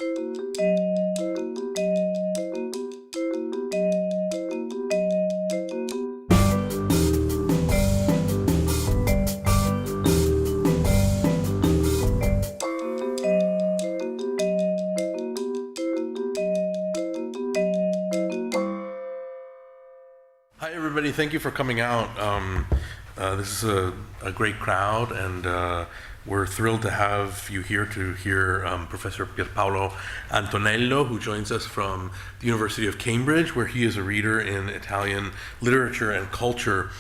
Hi everybody, thank you for coming out. This is a great crowd, and we're thrilled to have you here to hear Professor Pierpaolo Antonello, who joins us from the University of Cambridge, where he is a reader in Italian literature and culture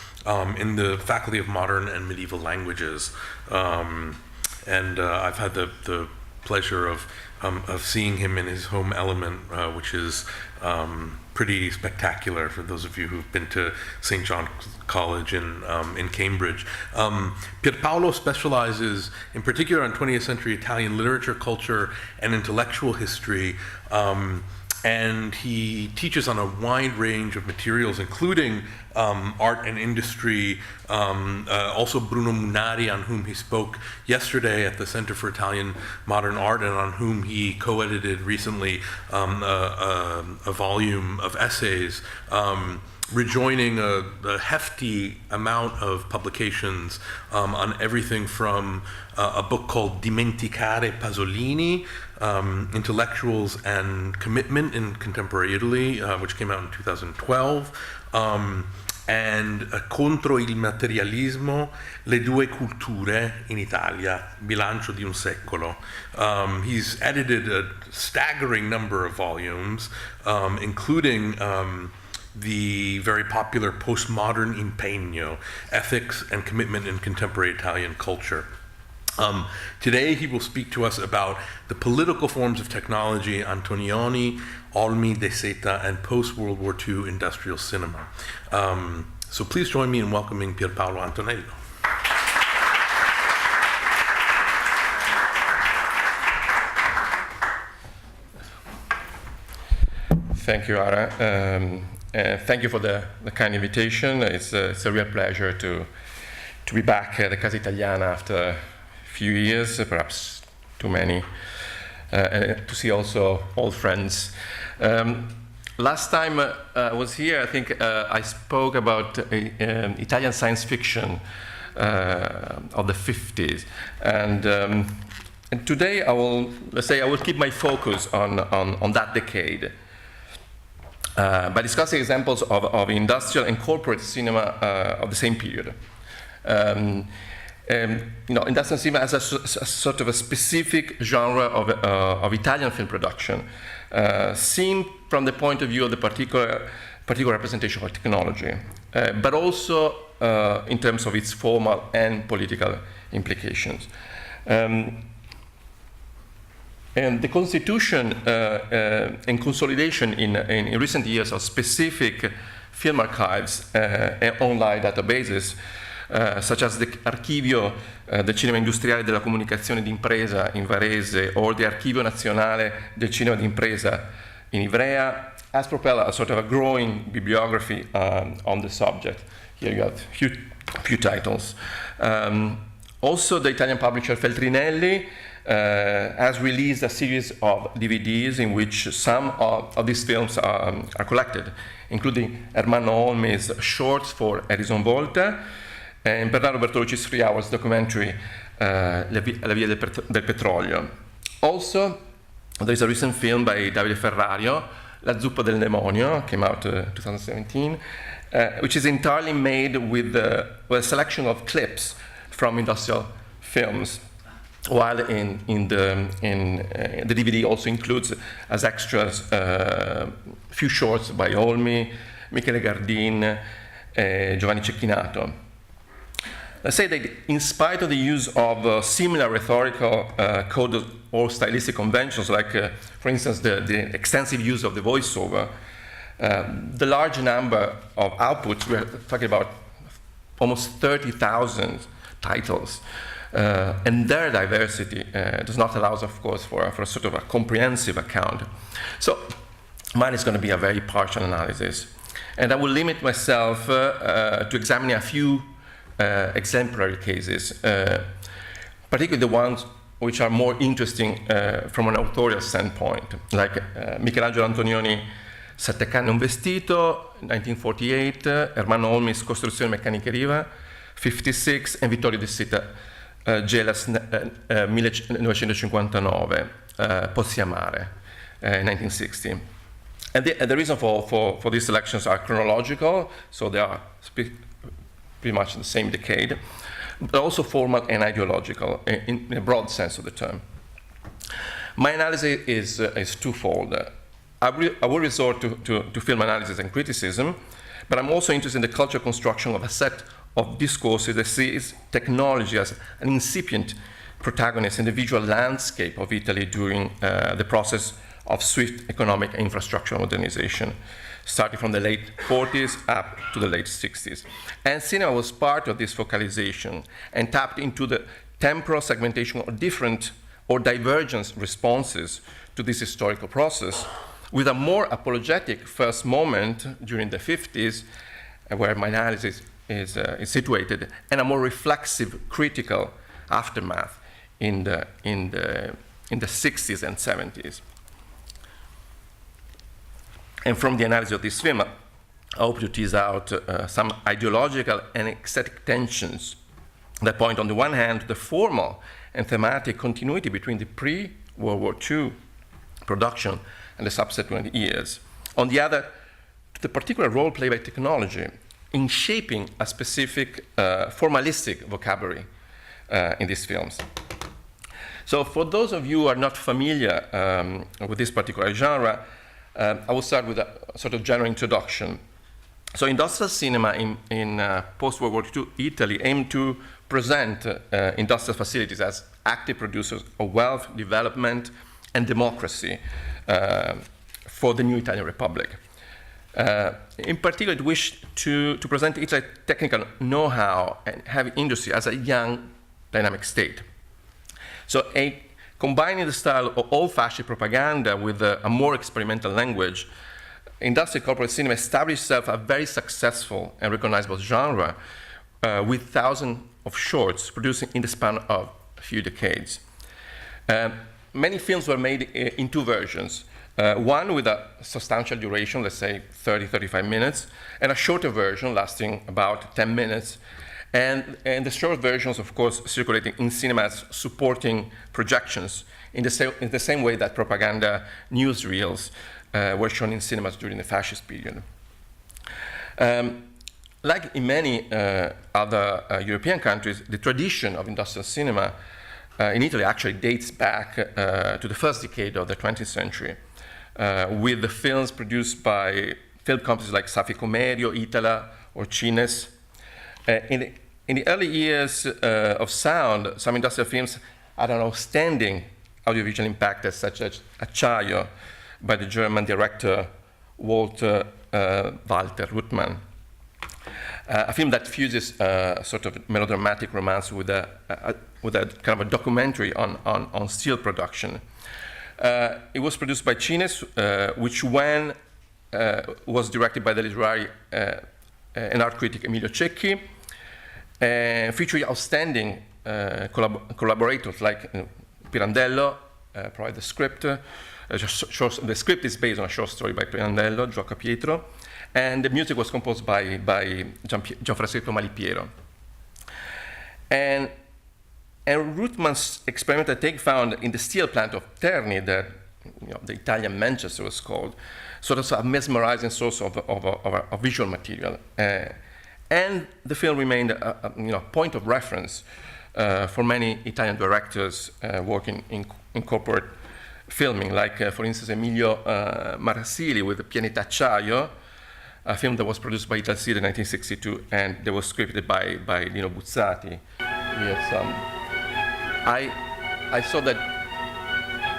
in the Faculty of Modern and Medieval Languages. And I've had the pleasure of seeing him in his home element, which is pretty spectacular for those of you who've been to St. John's College in Cambridge. Pierpaolo specializes in particular on 20th century Italian literature, culture, and intellectual history, and he teaches on a wide range of materials, including art and industry, also Bruno Munari, on whom he spoke yesterday at the Center for Italian Modern Art, and on whom he co-edited recently a volume of essays, rejoining a hefty amount of publications on everything from a book called Dimenticare Pasolini, Intellectuals and Commitment in Contemporary Italy, which came out in 2012, and Contro il materialismo, le due culture in Italia, bilancio di un secolo. He's edited a staggering number of volumes, including the very popular Postmodern Impegno, Ethics and Commitment in Contemporary Italian Culture. Today he will speak to us about the political forms of technology, Antonioni, Olmi, Seta, and post-World War II industrial cinema. So please join me in welcoming Pierpaolo Antonello. Thank you, Ara. Thank you for the kind invitation. It's a real pleasure to be back at the Casa Italiana after a few years, perhaps too many, and to see also old friends. Last time I was here, I think I spoke about Italian science fiction of the 50s, and today I will keep my focus on that decade. By discussing examples of industrial and corporate cinema of the same period. Industrial cinema as a sort of a specific genre of Italian film production, seen from the point of view of the particular representation of technology, but also in terms of its formal and political implications. And the constitution and consolidation in recent years of specific film archives and online databases, such as the Archivio del Cinema Industriale della Comunicazione d'Impresa in Varese or the Archivio Nazionale del Cinema d'Impresa in Ivrea, has propelled a sort of a growing bibliography on the subject. Here you have a few titles. Also, the Italian publisher Feltrinelli has released a series of DVDs in which some of these films are collected, including Ermanno Olmi's shorts for Edison Volta and Bernardo Bertolucci's 3 hours documentary La Via del Petrolio. Also, there is a recent film by Davide Ferrario, La Zuppa del Demonio, came out 2017, which is entirely made with a selection of clips from industrial films, while in the DVD also includes as extras few shorts by Olmi, Michele Gardin, Giovanni Cecchinato. Let's say that in spite of the use of similar rhetorical code or stylistic conventions, like for instance the extensive use of the voiceover, the large number of outputs, we're talking about almost 30,000 titles, and their diversity does not allow us, of course, for a sort of a comprehensive account. So mine is going to be a very partial analysis, and I will limit myself to examining a few exemplary cases, particularly the ones which are more interesting from an authorial standpoint, like Michelangelo Antonioni, Sette, canne, vestito, 1948, Ermanno Olmi's Costruzioni, Meccaniche, Riva, 56, and Vittorio di Seta, Gela, 1959, Pozzi, mare, 1960. And the reason for these selections are chronological, so they are pretty much in the same decade, but also formal and ideological in a broad sense of the term. My analysis is twofold. I will resort to film analysis and criticism, but I'm also interested in the cultural construction of a set of discourses that sees technology as an incipient protagonist in the visual landscape of Italy during the process of swift economic and infrastructural modernization, starting from the late 40s up to the late 60s. And cinema was part of this focalization and tapped into the temporal segmentation of different or divergent responses to this historical process, with a more apologetic first moment during the 50s, where my analysis is situated, and a more reflexive, critical aftermath in the 60s and 70s. And from the analysis of this film, I hope to tease out some ideological and aesthetic tensions that point, on the one hand, to the formal and thematic continuity between the pre-World War II production and the subsequent years. On the other, to the particular role played by technology in shaping a specific formalistic vocabulary in these films. So for those of you who are not familiar with this particular genre, I will start with a sort of general introduction. So industrial cinema in post-World War II Italy aimed to present industrial facilities as active producers of wealth, development, and democracy for the new Italian Republic. In particular, it wished to present Italy's technical know-how and heavy industry as a young, dynamic state. So combining the style of old-fashioned propaganda with a more experimental language, industrial corporate cinema established itself a very successful and recognizable genre with thousands of shorts produced in the span of a few decades. Many films were made in two versions. One with a substantial duration, let's say 30-35 minutes, and a shorter version lasting about 10 minutes. And the short versions, of course, circulating in cinemas, supporting projections in the same way that propaganda newsreels were shown in cinemas during the fascist period. Like in many other European countries, the tradition of industrial cinema in Italy actually dates back to the first decade of the 20th century, with the films produced by film companies like Saffi Comerio, Itala, or Cines. In the early years of sound, some industrial films had an outstanding audiovisual impact, such as Acciaio by the German director Walter Walter Ruttmann. A film that fuses sort of melodramatic romance with a kind of a documentary on steel production. It was produced by Cines, which when was directed by the literary and art critic Emilio Cecchi, featuring outstanding collaborators like Pirandello, provided the script. The script is based on a short story by Pirandello, Gioca Pietro, and the music was composed by Gianfrancesco Malipiero. And Ruttmann's experimental take found in the steel plant of Terni, that the Italian Manchester was called, sort of a mesmerizing source of visual material. And the film remained a point of reference for many Italian directors working in corporate filming, like, for instance, Emilio Marasili with Pianeta Acciaio, a film that was produced by Italcide in 1962, and that was scripted by Lino Buzzati. I saw that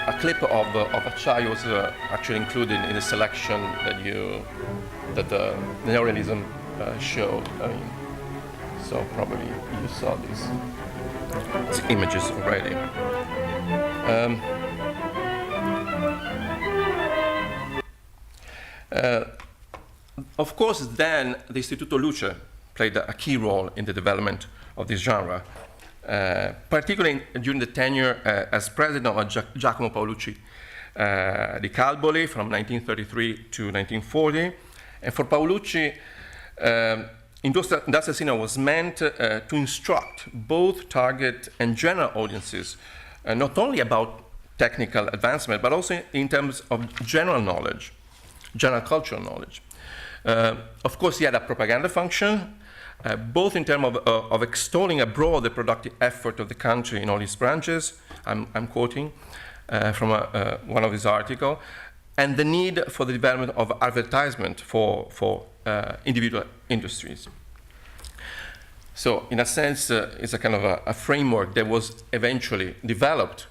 a clip of Acciaio was actually included in the selection that the neorealism showed. So probably you saw these images already. Of course, then the Istituto Luce played a key role in the development of this genre. particularly during the tenure as president of Giacomo Paolucci di Calboli from 1933 to 1940. And for Paolucci, industrial cinema was meant to instruct both target and general audiences, not only about technical advancement, but also in terms of general knowledge, general cultural knowledge. Of course, he had a propaganda function, both in terms of extolling abroad the productive effort of the country in all its branches. I'm quoting from one of his articles, and the need for the development of advertisement for individual industries. So, in a sense, it's a kind of a framework that was eventually developed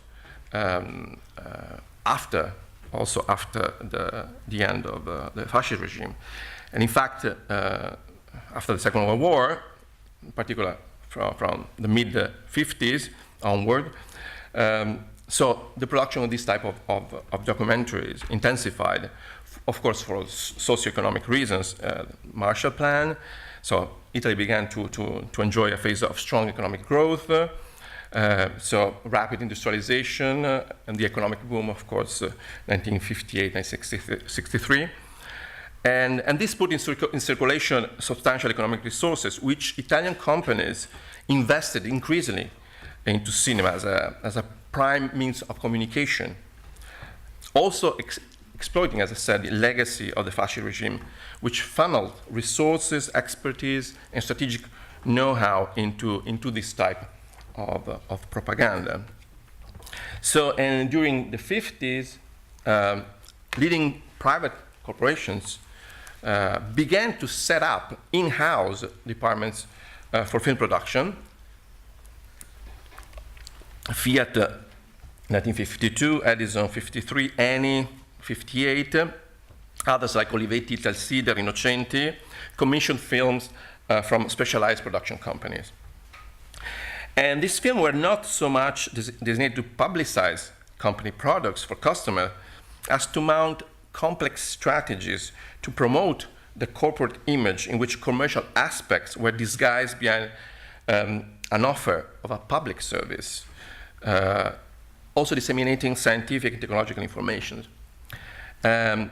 after the end of the fascist regime. And in fact, after the Second World War, in particular from the mid-50s onward, so the production of this type of documentaries intensified, of course, for socioeconomic reasons. Marshall Plan, so Italy began to enjoy a phase of strong economic growth, so rapid industrialization, and the economic boom, of course, 1958, 1963. And this put in circulation substantial economic resources, which Italian companies invested increasingly into cinema as a prime means of communication. Also exploiting, as I said, the legacy of the fascist regime, which funneled resources, expertise, and strategic know-how into this type of propaganda. So, and during the 50s, leading private corporations began to set up in-house departments for film production. Fiat 1952, Edison 53, Eni 58, others like Olivetti, Italsider, Innocenti commissioned films from specialized production companies. And these films were not so much designated to publicize company products for customers as to mount complex strategies to promote the corporate image in which commercial aspects were disguised behind an offer of a public service, also disseminating scientific and technological information. And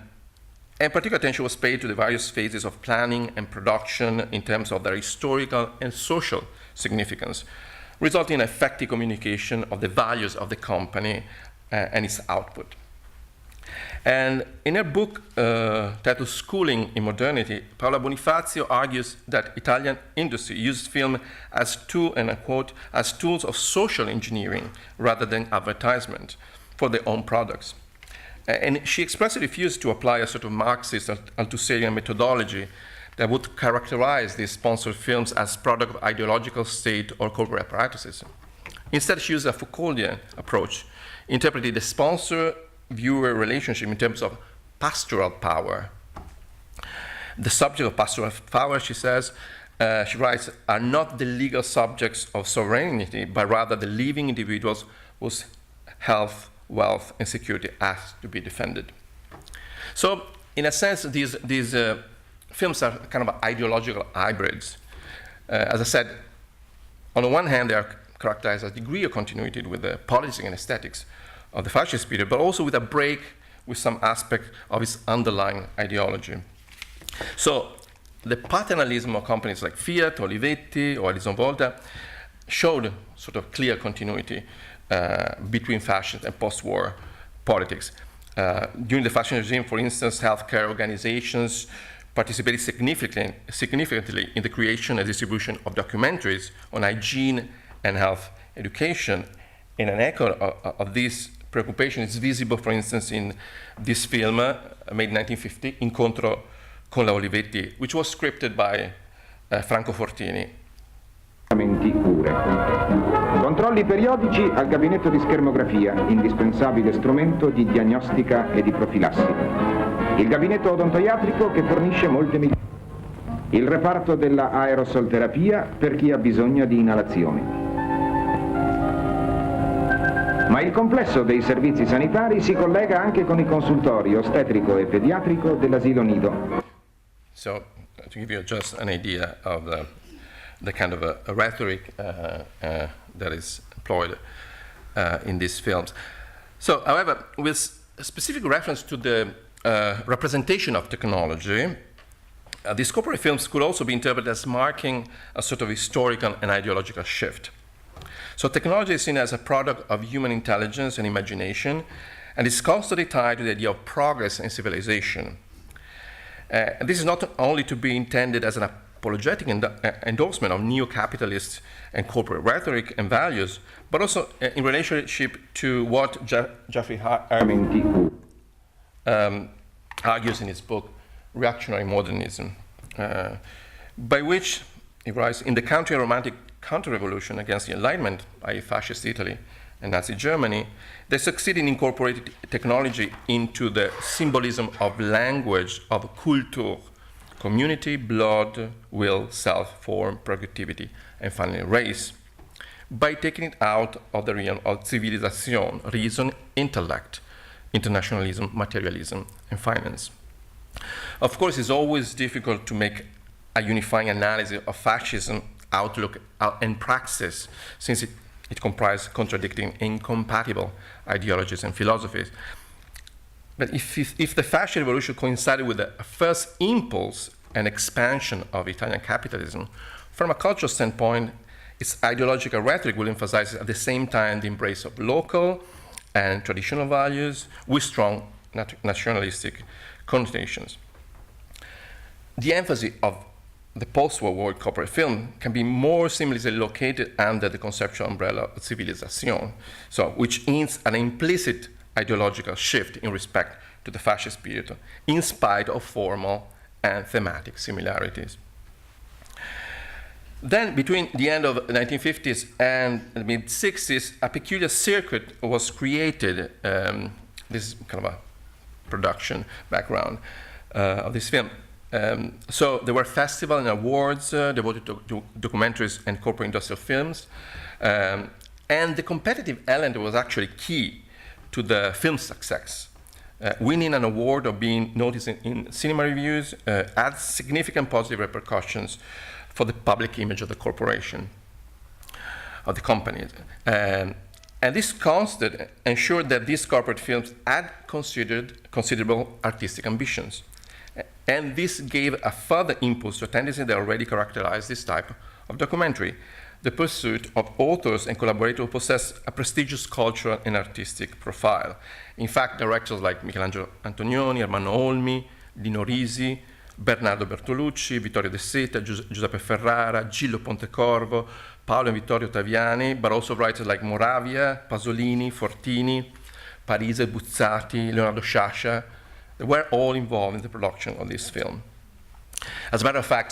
particular attention was paid to the various phases of planning and production in terms of their historical and social significance, resulting in effective communication of the values of the company and its output. And in her book titled Schooling in Modernity, Paola Bonifazio argues that Italian industry used film as and I quote, as tools of social engineering rather than advertisement for their own products. And she expressly refused to apply a sort of Marxist Althusserian methodology that would characterize these sponsored films as product of ideological state or corporate apparatuses. Instead, she used a Foucauldian approach, interpreting the sponsor-viewer relationship in terms of pastoral power. The subject of pastoral power, she says, she writes, are not the legal subjects of sovereignty, but rather the living individuals whose health, wealth, and security has to be defended. So, in a sense, these films are kind of ideological hybrids. As I said, on the one hand, they are characterized as a degree of continuity with the politics and aesthetics of the fascist period, but also with a break with some aspect of its underlying ideology. So, the paternalism of companies like Fiat, Olivetti, or Alison Volta showed sort of clear continuity between fascist and post-war politics. During the fascist regime, for instance, healthcare organizations participated significantly in the creation and distribution of documentaries on hygiene and health education. And an echo of this preoccupation is visible, for instance, in this film made in 1950, Incontro con la Olivetti, which was scripted by Franco Fortini. Controlli periodici al gabinetto di schermografia, indispensabile strumento di diagnostica e di profilassi. Il gabinetto odontoiatrico che fornisce molte migliaia. Il reparto della aerosolterapia per chi ha bisogno di inalazioni. Ma il complesso dei servizi sanitari si collega anche con i consultori ostetrico e pediatrico dell'asilo nido. So, to give you just an idea of the kind of a rhetoric that is employed in these films. So, however, with specific reference to the representation of technology, these corporate films could also be interpreted as marking a sort of historical and ideological shift. So technology is seen as a product of human intelligence and imagination, and is constantly tied to the idea of progress and civilization. This is not only to be intended as an apologetic endorsement of neo-capitalist and corporate rhetoric and values, but also in relationship to what Jeffrey Ermanno argues in his book, Reactionary Modernism, by which he writes, in the counter-romantic counter-revolution against the Enlightenment, i.e. fascist Italy and Nazi Germany, they succeeded in incorporating technology into the symbolism of language, of culture, community, blood, will, self, form, productivity, and finally race, by taking it out of the realm of civilization, reason, intellect, internationalism, materialism, and finance. Of course, it's always difficult to make a unifying analysis of fascism outlook and praxis, since it comprises contradicting, incompatible ideologies and philosophies. But if the fascist revolution coincided with the first impulse and expansion of Italian capitalism, from a cultural standpoint, its ideological rhetoric will emphasize at the same time the embrace of local and traditional values with strong nationalistic connotations. The emphasis of the post-war corporate film can be more seamlessly located under the conceptual umbrella of civilization, so which hints at an implicit ideological shift in respect to the fascist period, in spite of formal and thematic similarities. Then, between the end of the 1950s and the mid-60s, a peculiar circuit was created. This is kind of a production background of this film. So there were festivals and awards devoted to documentaries and corporate industrial films. And the competitive element was actually key to the film's success. Winning an award or being noticed in cinema reviews had significant positive repercussions for the public image of the corporation, of the company. And this constant ensured that these corporate films had considerable artistic ambitions. And this gave a further impulse to a tendency that already characterized this type of documentary, the pursuit of authors and collaborators who possess a prestigious cultural and artistic profile. In fact, directors like Michelangelo Antonioni, Ermanno Olmi, Dino Risi, Bernardo Bertolucci, Vittorio De Seta, Giuseppe Ferrara, Gillo Pontecorvo, Paolo and Vittorio Taviani, but also writers like Moravia, Pasolini, Fortini, Parise, Buzzati, Leonardo Sciascia. They were all involved in the production of this film. As a matter of fact,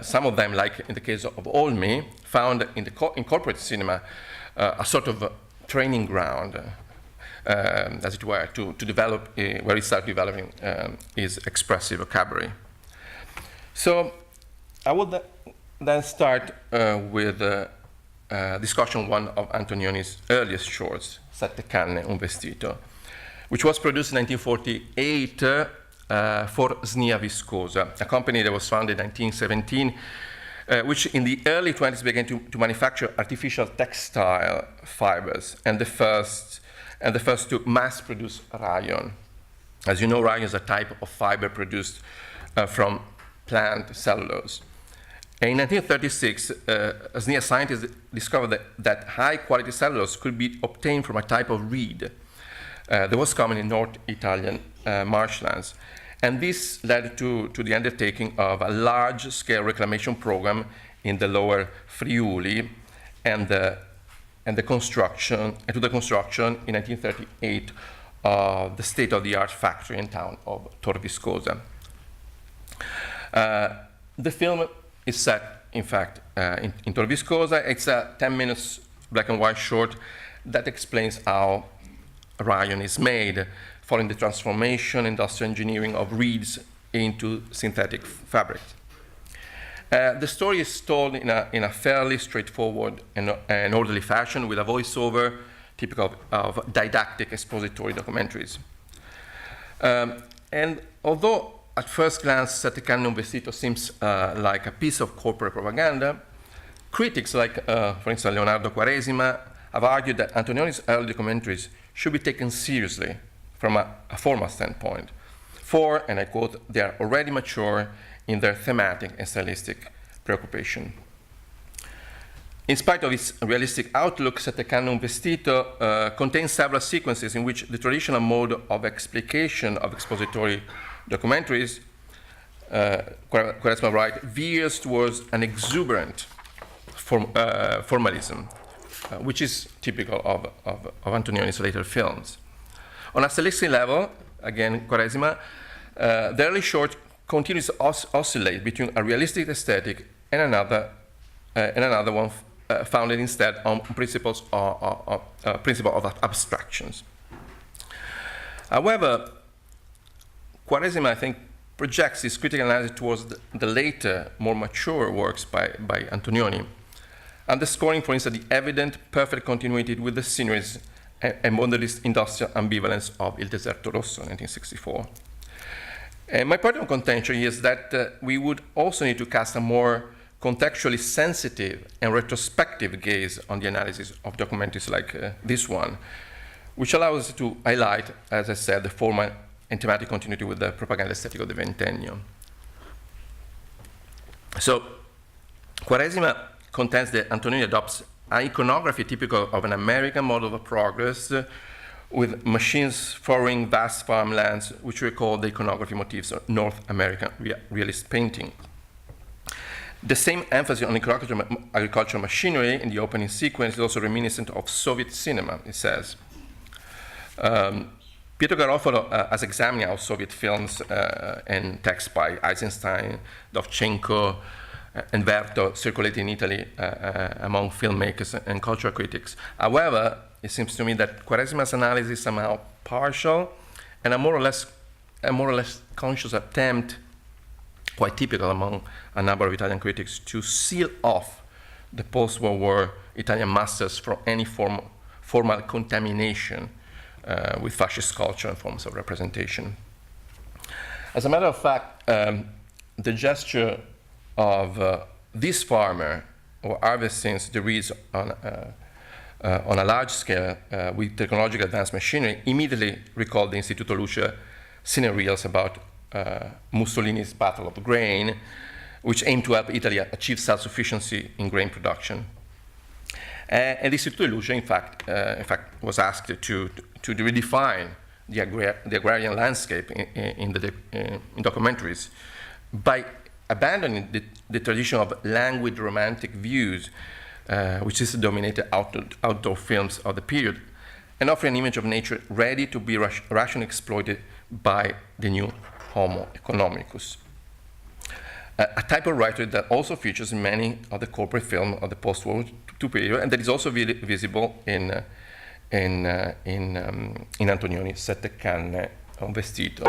some of them, like in the case of Olmi, found in corporate cinema a sort of training ground, as it were, to develop, where he started developing his expressive vocabulary. So I would then start with discussion one of Antonioni's earliest shorts, Sette canne, un vestito, which was produced in 1948 for Snia Viscosa, a company that was founded in 1917, which in the early 20s began to manufacture artificial textile fibers, and the first to mass-produce rayon. As you know, rayon is a type of fiber produced from plant cellulose. In 1936, Snia scientists discovered that high-quality cellulose could be obtained from a type of reed that was common in North Italian marshlands. And this led to the undertaking of a large-scale reclamation program in the lower Friuli and to the construction in 1938 of the state-of-the-art factory and town of Tor Viscosa. The film is set, in fact, in Tor Viscosa. It's a 10 minutes black and white short that explains how rayon is made, following the transformation, industrial engineering of reeds into synthetic fabrics. The story is told in a fairly straightforward and orderly fashion, with a voiceover typical of didactic expository documentaries. And although at first glance Sette canne un vestito seems like a piece of corporate propaganda, Critics like, for instance, Leonardo Quaresima have argued that Antonioni's early documentaries should be taken seriously from a formal standpoint, for, and I quote, they are already mature in their thematic and stylistic preoccupation. In spite of its realistic outlook, Sette, canne, vestito contains several sequences in which the traditional mode of explication of expository documentaries, Quaresima writes, veers towards an exuberant formalism, which is typical of Antonioni's later films. On a stylistic level, again, Quaresima, the early short continues to oscillate between a realistic aesthetic and another one founded instead on principles of abstractions. However, Quaresima, I think, projects his critical analysis towards the later, more mature works by Antonioni, underscoring, for instance, the evident, perfect continuity with the sceneries and modernist industrial ambivalence of Il Deserto Rosso, 1964. And my point of contention is that we would also need to cast a more contextually sensitive and retrospective gaze on the analysis of documentaries like this one, which allows us to highlight, as I said, the formal and thematic continuity with the propaganda aesthetic of the Ventennio. So, Quaresima contends that Antonioni adopts an iconography typical of an American model of progress with machines furrowing vast farmlands, which recall the iconography motifs of North American realist painting. The same emphasis on agricultural machinery in the opening sequence is also reminiscent of Soviet cinema, it says. Pietro Garofalo has examined how Soviet films and texts by Eisenstein, Dovchenko, and Verto circulate in Italy among filmmakers and cultural critics. However, it seems to me that Quaresima's analysis is somehow partial and a more or less conscious attempt, quite typical among a number of Italian critics, to seal off the post-World War Italian masters from any formal contamination with fascist culture and forms of representation. As a matter of fact, the gesture of this farmer or harvesting the reeds on a large scale with technologically advanced machinery immediately recalled the Istituto Luce cinereels about Mussolini's Battle of the Grain, which aimed to help Italy achieve self-sufficiency in grain production. And the Istituto Luce, in fact, was asked to redefine the agrarian landscape in documentaries by abandoning the tradition of languid romantic views, which is dominated outdoor films of the period, and offering an image of nature ready to be rationally exploited by the new Homo economicus. A type of writer that also features in many of the corporate film of the post-World II period, and that is also visible in Antonioni, Sette, canne, vestito.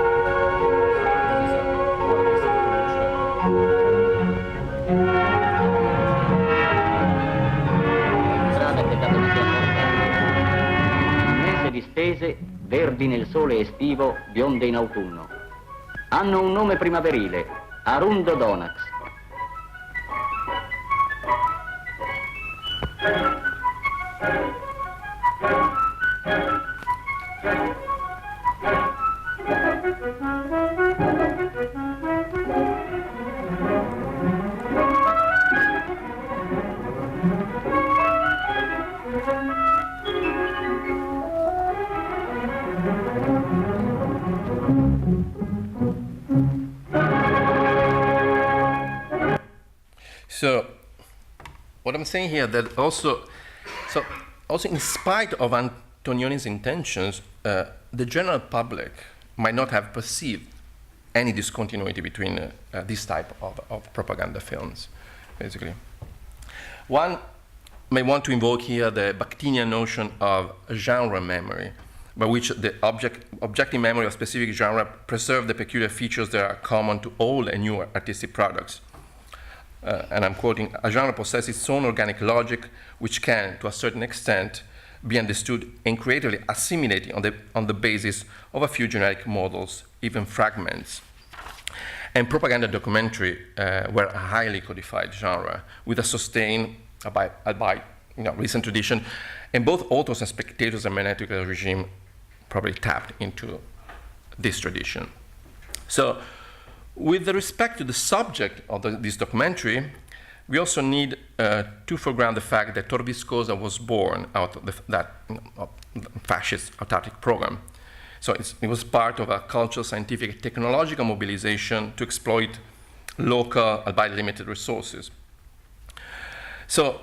Mese distese, verdi nel sole estivo, bionde in autunno. Hanno un nome primaverile, Arundo Donax. So, what I'm saying here that also in spite of Antonioni's intentions, the general public might not have perceived any discontinuity between this type of propaganda films, basically. One may want to invoke here the Bakhtinian notion of genre memory, by which the objective memory of specific genre preserve the peculiar features that are common to old and new artistic products. And I'm quoting, a genre possesses its own organic logic, which can, to a certain extent, be understood and creatively assimilated on the basis of a few generic models, even fragments. And propaganda documentary were a highly codified genre with a sustained albeit recent tradition, and both authors and spectators and magnetic regime probably tapped into this tradition. So, with respect to the subject of this documentary, we also need to foreground the fact that Torre Viscosa was born out of that fascist autarchic program. So it was part of a cultural, scientific, technological mobilization to exploit local, albeit limited resources. So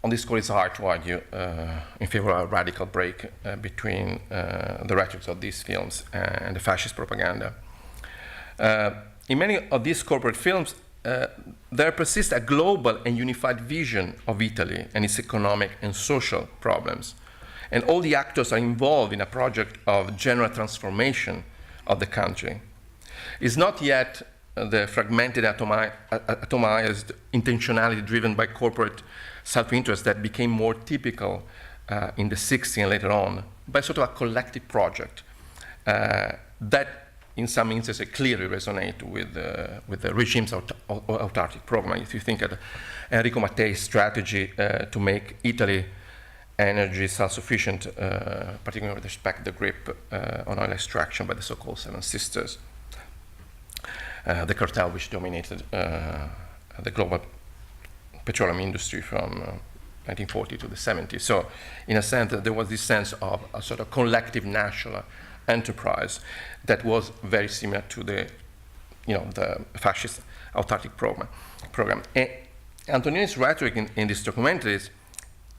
on this score, it's hard to argue in favor of a radical break between the rhetoric of these films and the fascist propaganda. In many of these corporate films, there persists a global and unified vision of Italy and its economic and social problems. And all the actors are involved in a project of general transformation of the country. It's not yet the fragmented, atomized intentionality driven by corporate self-interest that became more typical in the 60s and later on, but sort of a collective project that in some instances clearly resonate with the regime's autarchic program. If you think of Enrico Matteo's strategy to make Italy energy self-sufficient, particularly with respect to the grip on oil extraction by the so-called Seven Sisters, the cartel which dominated the global petroleum industry from 1940 to the 70s. So, in a sense, there was this sense of a sort of collective national enterprise that was very similar to the fascist autarchic program. And Antonioni's rhetoric in this documentary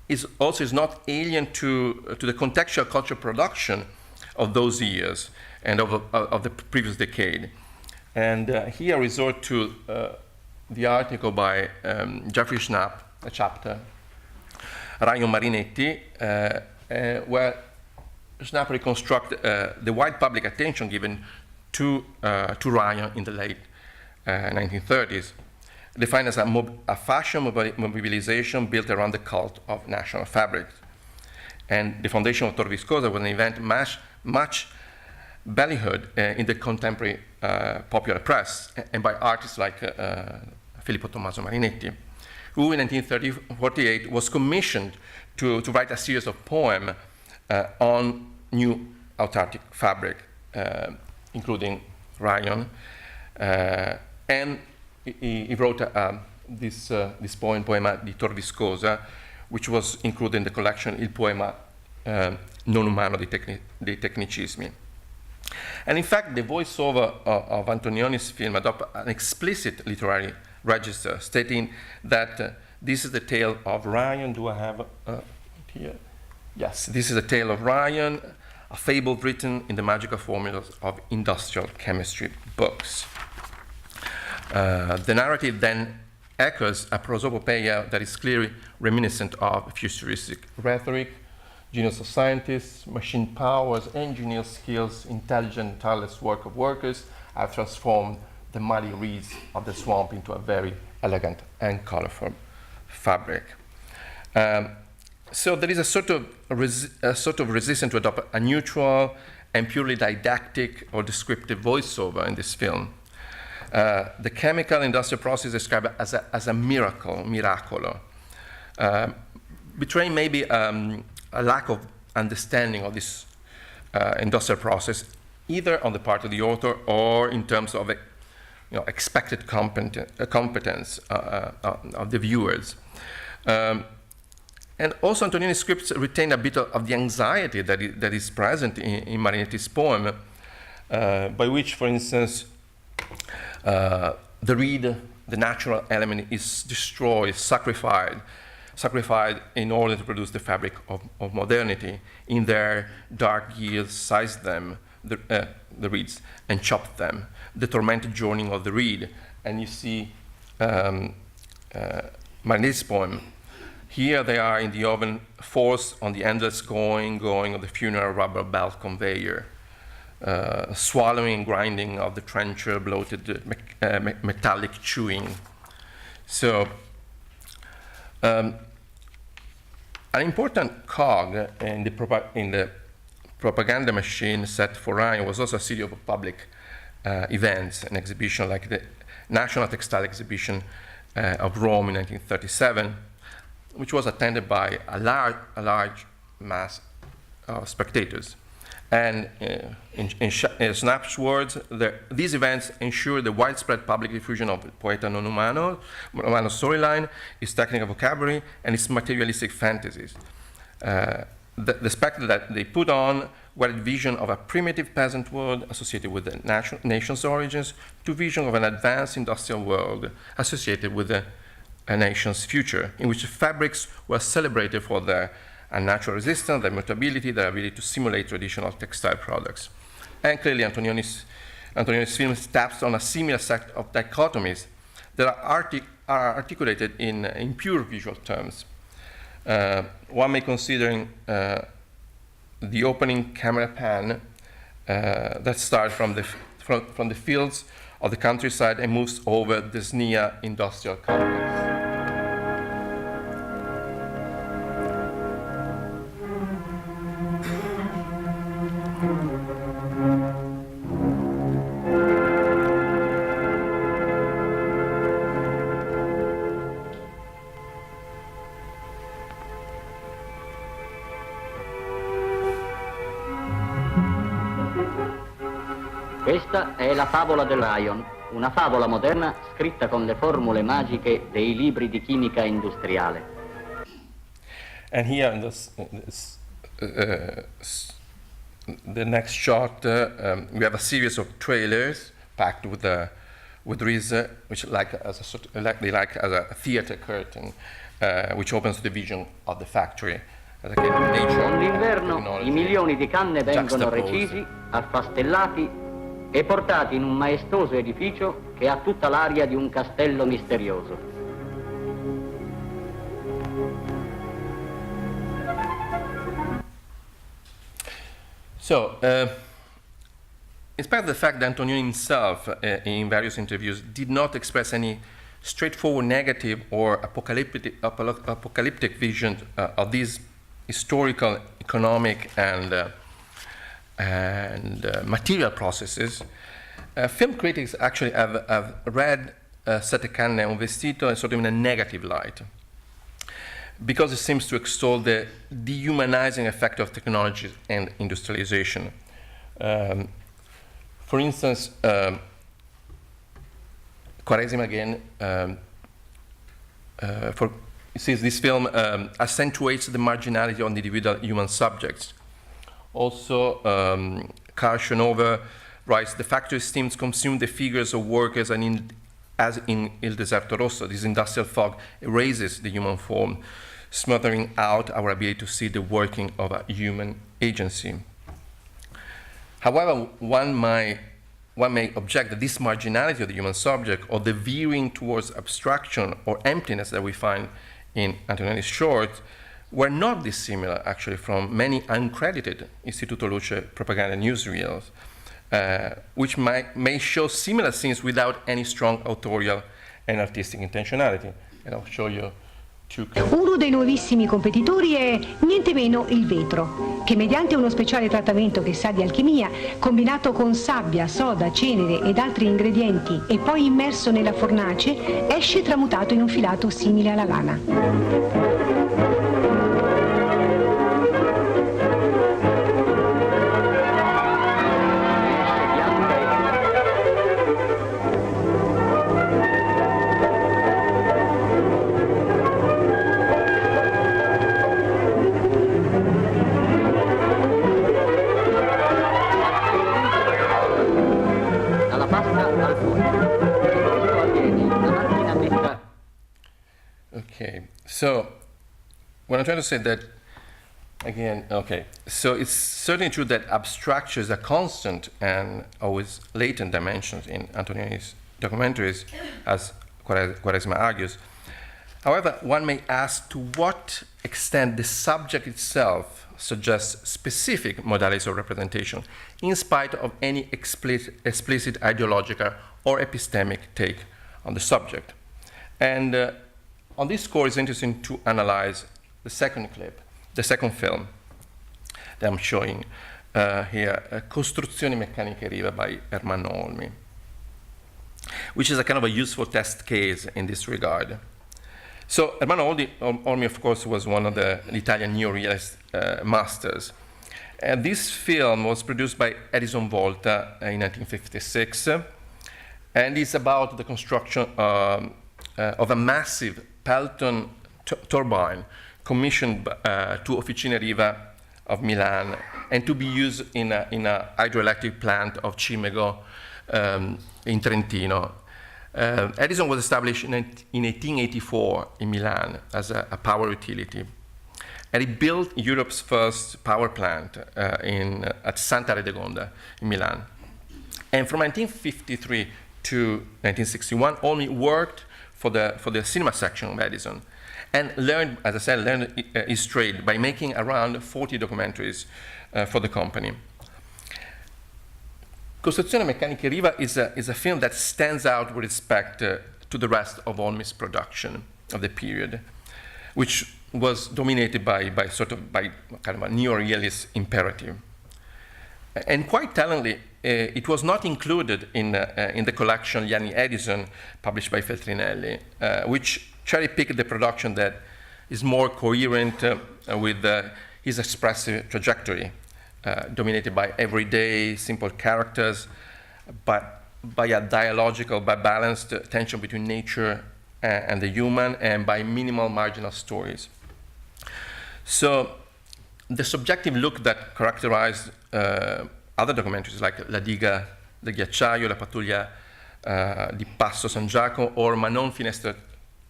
is not alien to the contextual cultural production of those years and of the previous decade. And here I resort to the article by Jeffrey Schnapp, a chapter, Ryan Marinetti, where Schnapp reconstructs the wide public attention given to Ryan in the late 1930s, defined as a fashion mobilization built around the cult of national fabric. And the foundation of Torre Viscosa was an event much ballyhooed in the contemporary popular press and by artists like Filippo Tommaso Marinetti, who in 1948 was commissioned to write a series of poems on new autarchic fabric, including rayon, and he wrote this poema di Tor Viscosa, which was included in the collection Il Poema Non Umano dei Tecnicismi. And in fact, the voiceover of Antonioni's film adopts an explicit literary register, stating that this is the tale of Ryan. Do I have here? Yes, this is a tale of Ryan, a fable written in the magical formulas of industrial chemistry books. The narrative then echoes a prosopopeia that is clearly reminiscent of futuristic rhetoric, genius of scientists, machine powers, engineer skills, intelligent, tireless work of workers have transformed the muddy reeds of the swamp into a very elegant and colorful fabric. So there is a sort of resistance to adopt a neutral and purely didactic or descriptive voiceover in this film. The chemical industrial process is described as a miracolo, betraying maybe a lack of understanding of this industrial process, either on the part of the author or in terms of expected competence of the viewers. And also Antonioni's scripts retain a bit of the anxiety that is present in Marinetti's poem, by which, for instance, the reed, the natural element, is destroyed, sacrificed in order to produce the fabric of modernity. In their dark years, size them, the reeds, and chop them. The tormented journeying of the reed. And you see Marinetti's poem. Here they are in the oven, forced on the endless going of the funeral rubber belt conveyor, swallowing and grinding of the trencher, bloated metallic chewing. So, an important cog in the propaganda machine set for Ryan was also a series of public events, an exhibition like the National Textile Exhibition of Rome in 1937, which was attended by a large mass of spectators. And in Snap's words, these events ensure the widespread public diffusion of Poeta non Umano's storyline, its technical vocabulary, and its materialistic fantasies. The spectacle that they put on were a vision of a primitive peasant world associated with the nation's origins to vision of an advanced industrial world associated with a nation's future, in which the fabrics were celebrated for their unnatural resistance, their mutability, their ability to simulate traditional textile products. And clearly, Antonioni's film taps on a similar set of dichotomies that are articulated in pure visual terms. One may consider the opening camera pan that starts from the fields of the countryside and moves over the SNIA industrial complex. Questa è la favola del Lion, una favola moderna scritta con le formule magiche dei libri di chimica industriale. And here in the next shot, we have a series of trailers packed with reeds, which as a theater curtain, which opens the vision of the factory. Con l'inverno i milioni di canne vengono recisi, affastellati e portati in un maestoso edificio che ha tutta l'aria di un castello misterioso. So, in spite of the fact that Antonioni himself, in various interviews, did not express any straightforward negative or apocalyptic vision of these historical, economic, and material processes, film critics actually have read Sette, canne, un vestito sort of in a negative light, because it seems to extol the dehumanizing effect of technology and industrialization. For instance, Quaresima again, it says this film accentuates the marginality of the individual human subjects. Also, Karl Schönauer writes, the factory steams consume the figures of workers, and as in Il Deserto Rosso, this industrial fog erases the human form, smothering out our ability to see the working of a human agency. However, one may object that this marginality of the human subject, or the veering towards abstraction or emptiness that we find in Antonioni's short, were not dissimilar, actually, from many uncredited Istituto Luce propaganda newsreels, which may show similar scenes without any strong authorial and artistic intentionality. And I'll show you two clips. Uno dei nuovissimi competitori è niente meno il vetro, che mediante uno speciale trattamento che sa di alchimia, combinato con sabbia, soda, cenere ed altri ingredienti e poi immerso nella fornace, esce tramutato in un filato simile alla lana. Okay, so what I'm trying to say that, again, okay, so it's certainly true that abstractions are constant and always latent dimensions in Antonioni's documentaries, as Quaresima argues. However, one may ask to what extent the subject itself suggests specific modalities of representation, in spite of any explicit ideological or epistemic take on the subject. And on this score, it's interesting to analyze the second clip, the second film that I'm showing here, Costruzioni, Meccaniche, Riva by Ermanno Olmi, which is a kind of a useful test case in this regard. So Ermanno Olmi, of course, was one of the Italian neorealist masters. And this film was produced by Edison Volta in 1956, and it's about the construction of a massive Pelton turbine commissioned to Officine Riva of Milan and to be used in a hydroelectric plant of Cimego in Trentino. Edison was established in 1884 in Milan as a power utility. And he built Europe's first power plant at Santa Radegonda in Milan. And from 1953 to 1961, Olmi worked for the cinema section of Edison and learned, as I said, his trade by making around 40 documentaries for the company. Costruzioni, Meccaniche, Riva is a film that stands out with respect to the rest of Olmi's production of the period, which was dominated by kind of a neorealist imperative. And quite tellingly, it was not included in the collection Gli Anni Edison, published by Feltrinelli, which cherry-picked the production that is more coherent with his expressive trajectory, dominated by everyday, simple characters, but by a dialogical, by balanced tension between nature and the human, and by minimal marginal stories. So the subjective look that characterized other documentaries like La diga del ghiacciaio, La pattuglia di Passo San Giacomo, or Manon Finestre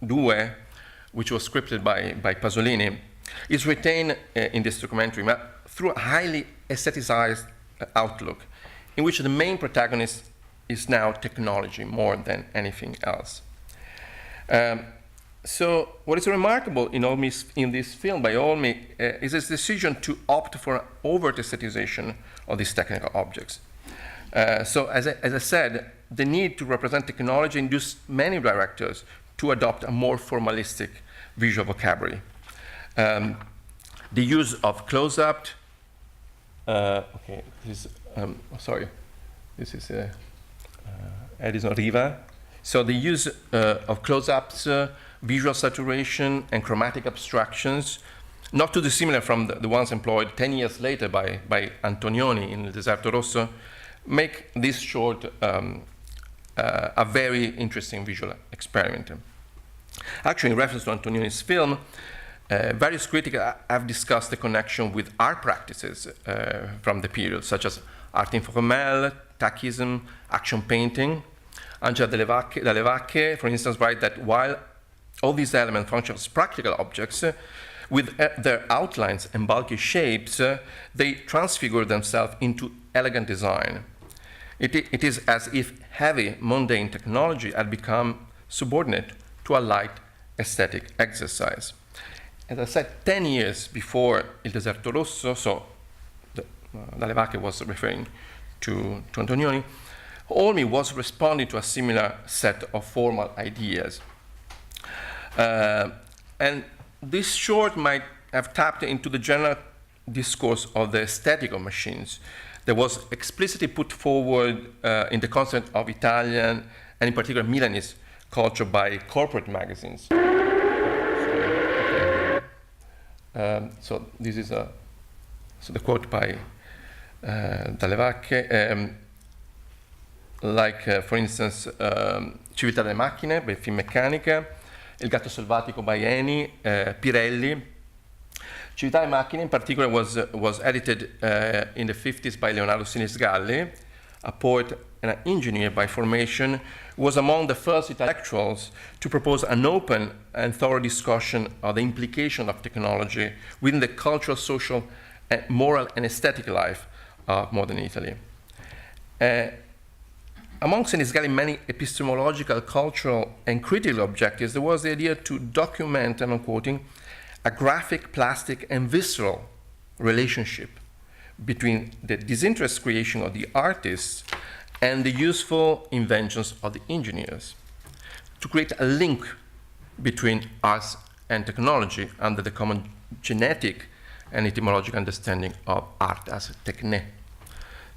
2, which was scripted by Pasolini, is retained in this documentary through a highly aestheticized outlook, in which the main protagonist is now technology more than anything else. So what is remarkable in this film by Olmi is his decision to opt for an overt aestheticization of these technical objects. So as I said, the need to represent technology induced many directors to adopt a more formalistic visual vocabulary. The use of close-up, okay, this is Edison Riva. So the use of close-ups, visual saturation, and chromatic abstractions, not too dissimilar from the ones employed 10 years later by Antonioni in Il Deserto Rosso, make this short a very interesting visual experiment. Actually, in reference to Antonioni's film, various critics have discussed the connection with art practices from the period, such as art informel, tachism, action painting. Angela Dalle Vacche, for instance, writes that while all these elements function as practical objects, with their outlines and bulky shapes, they transfigure themselves into elegant design. It is as if heavy, mundane technology had become subordinate to a light aesthetic exercise. As I said, 10 years before Il Deserto Rosso, so Dalle Vacche was referring to Antonioni, Olmi was responding to a similar set of formal ideas. And this short might have tapped into the general discourse of the aesthetic of machines that was explicitly put forward in the concept of Italian, and in particular Milanese, culture by corporate magazines. So this is the quote by Dalle Vacche. For instance, Civiltà delle macchine by Film Meccaniche, Il gatto selvatico by Eni, Pirelli. Civiltà delle macchine in particular was edited in the 50s by Leonardo Sinisgalli, a poet and an engineer by formation, who was among the first intellectuals to propose an open and thorough discussion of the implication of technology within the cultural, social, moral, and aesthetic life of modern Italy. Among Sinisgalli's many epistemological, cultural, and critical objectives, there was the idea to document, and I'm quoting, a graphic, plastic, and visceral relationship between the disinterested creation of the artists and the useful inventions of the engineers, to create a link between us and technology under the common genetic and etymological understanding of art as techne.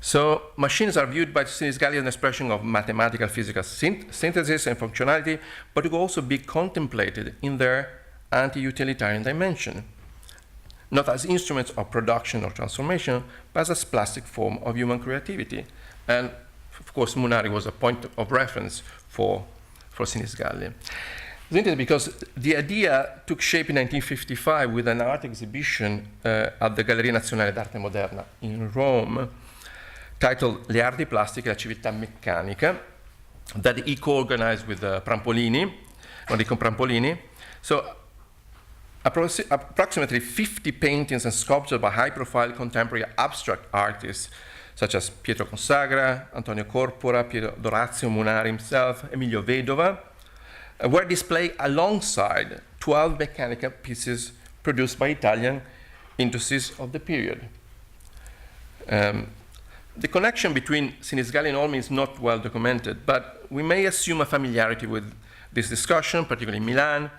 So machines are viewed by Sinisgalli as an expression of mathematical physical synthesis and functionality, but it will also be contemplated in their anti-utilitarian dimension, not as instruments of production or transformation, but as a plastic form of human creativity. And of course, Munari was a point of reference for Sinisgalli. It's interesting because the idea took shape in 1955 with an art exhibition at the Galleria Nazionale d'Arte Moderna in Rome, titled Le arti plastiche e la civiltà meccanica, that he co-organized with Prampolini, Enrico Prampolini. So approximately 50 paintings and sculptures by high-profile contemporary abstract artists, such as Pietro Consagra, Antonio Corpora, Piero Dorazio, Munari himself, Emilio Vedova, were displayed alongside 12 mechanical pieces produced by Italian industries of the period. The connection between Sinisgalli and Olmi is not well documented, but we may assume a familiarity with this discussion, particularly in Milan,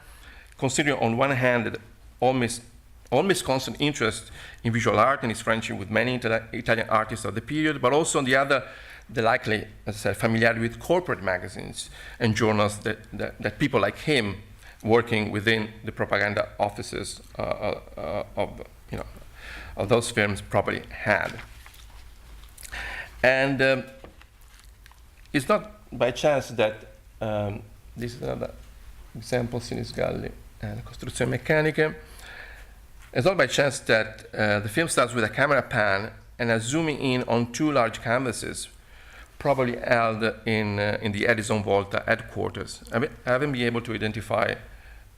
considering on one hand that Olmi's constant interest in visual art and his friendship with many Italian artists of the period, but also on the other, the likely, as I said, familiarity with corporate magazines and journals that people like him working within the propaganda offices of those firms probably had. And it's not by chance that this is another example, Sinisgalli and Costruzioni Meccaniche. It's not by chance that the film starts with a camera pan and a zooming in on two large canvases, probably held in the Edison Volta headquarters. I haven't been able to identify,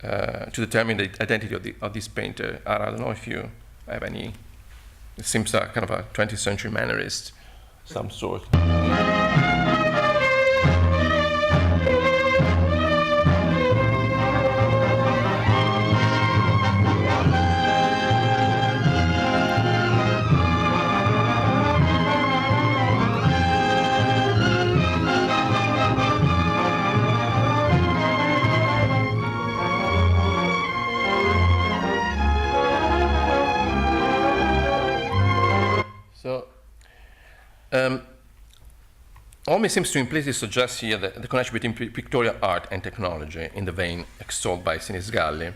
to determine the identity of this painter. I don't know if you have any. It seems kind of a 20th century mannerist, some sort. Olmi seems to implicitly suggest here the connection between pictorial art and technology in the vein extolled by Sinisgalli.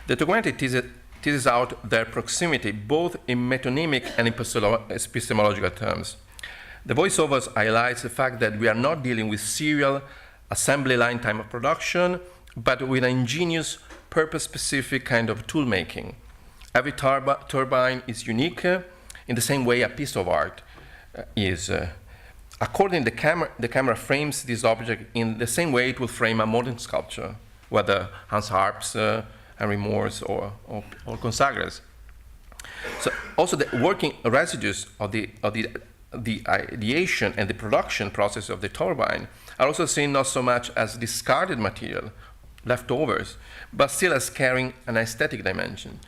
The documentary teases out their proximity both in metonymic and epistemological terms. The voiceovers highlights the fact that we are not dealing with serial assembly line time of production, but with an ingenious, purpose-specific kind of tool-making. Every turbine is unique in the same way a piece of art is. According the camera frames this object in the same way it will frame a modern sculpture, whether Hans Harp's, Henry Moore's, or Consagra's. So also the working residues of the ideation and the production process of the turbine are also seen not so much as discarded material, leftovers, but still as carrying an aesthetic dimension,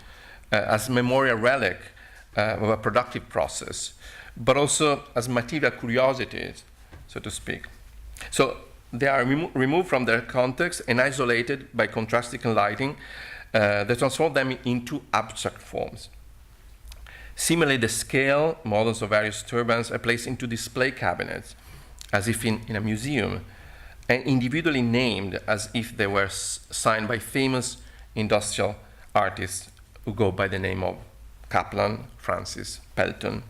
as memorial relic of a productive process, but also as material curiosities, so to speak. So they are removed from their context and isolated by contrasting lighting that transform them into abstract forms. Similarly, the scale models of various turbines are placed into display cabinets, as if in a museum, and individually named as if they were signed by famous industrial artists who go by the name of Kaplan, Francis, Pelton.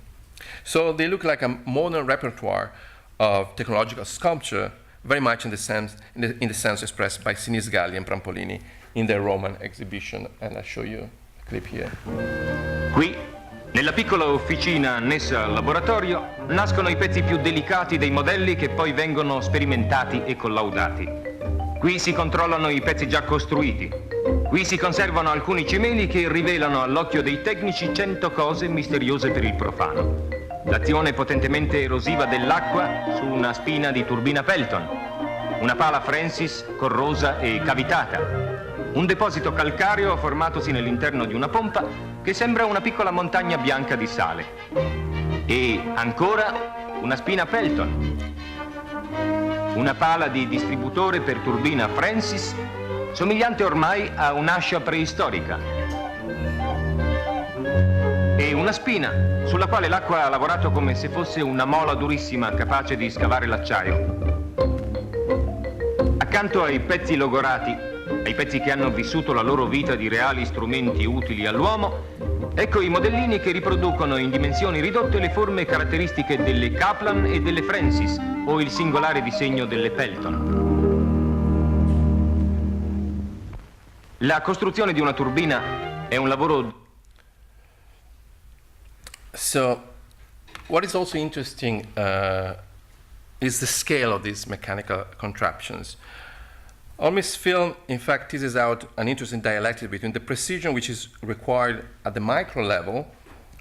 So they look like a modern repertoire of technological sculpture, very much in the sense expressed by Sinisgalli and Prampolini in their Roman exhibition. And I'll show you a clip here. Qui, nella piccola officina annessa al laboratorio, nascono i pezzi più delicati dei modelli che poi vengono sperimentati e collaudati. Qui si controllano i pezzi già costruiti. Qui si conservano alcuni cimeli che rivelano all'occhio dei tecnici 100 cose misteriose per il profano. L'azione potentemente erosiva dell'acqua su una spina di turbina Pelton, una pala Francis corrosa e cavitata, un deposito calcareo formatosi nell'interno di una pompa che sembra una piccola montagna bianca di sale, e ancora una spina Pelton, una pala di distributore per turbina Francis somigliante ormai a un'ascia preistorica, e una spina sulla quale l'acqua ha lavorato come se fosse una mola durissima capace di scavare l'acciaio. Accanto ai pezzi logorati, ai pezzi che hanno vissuto la loro vita di reali strumenti utili all'uomo, ecco i modellini che riproducono in dimensioni ridotte le forme caratteristiche delle Kaplan e delle Francis, o il singolare disegno delle Pelton. La costruzione di una turbina è un lavoro. So, what is also interesting is the scale of these mechanical contraptions. Olmi's film, in fact, teases out an interesting dialectic between the precision which is required at the micro level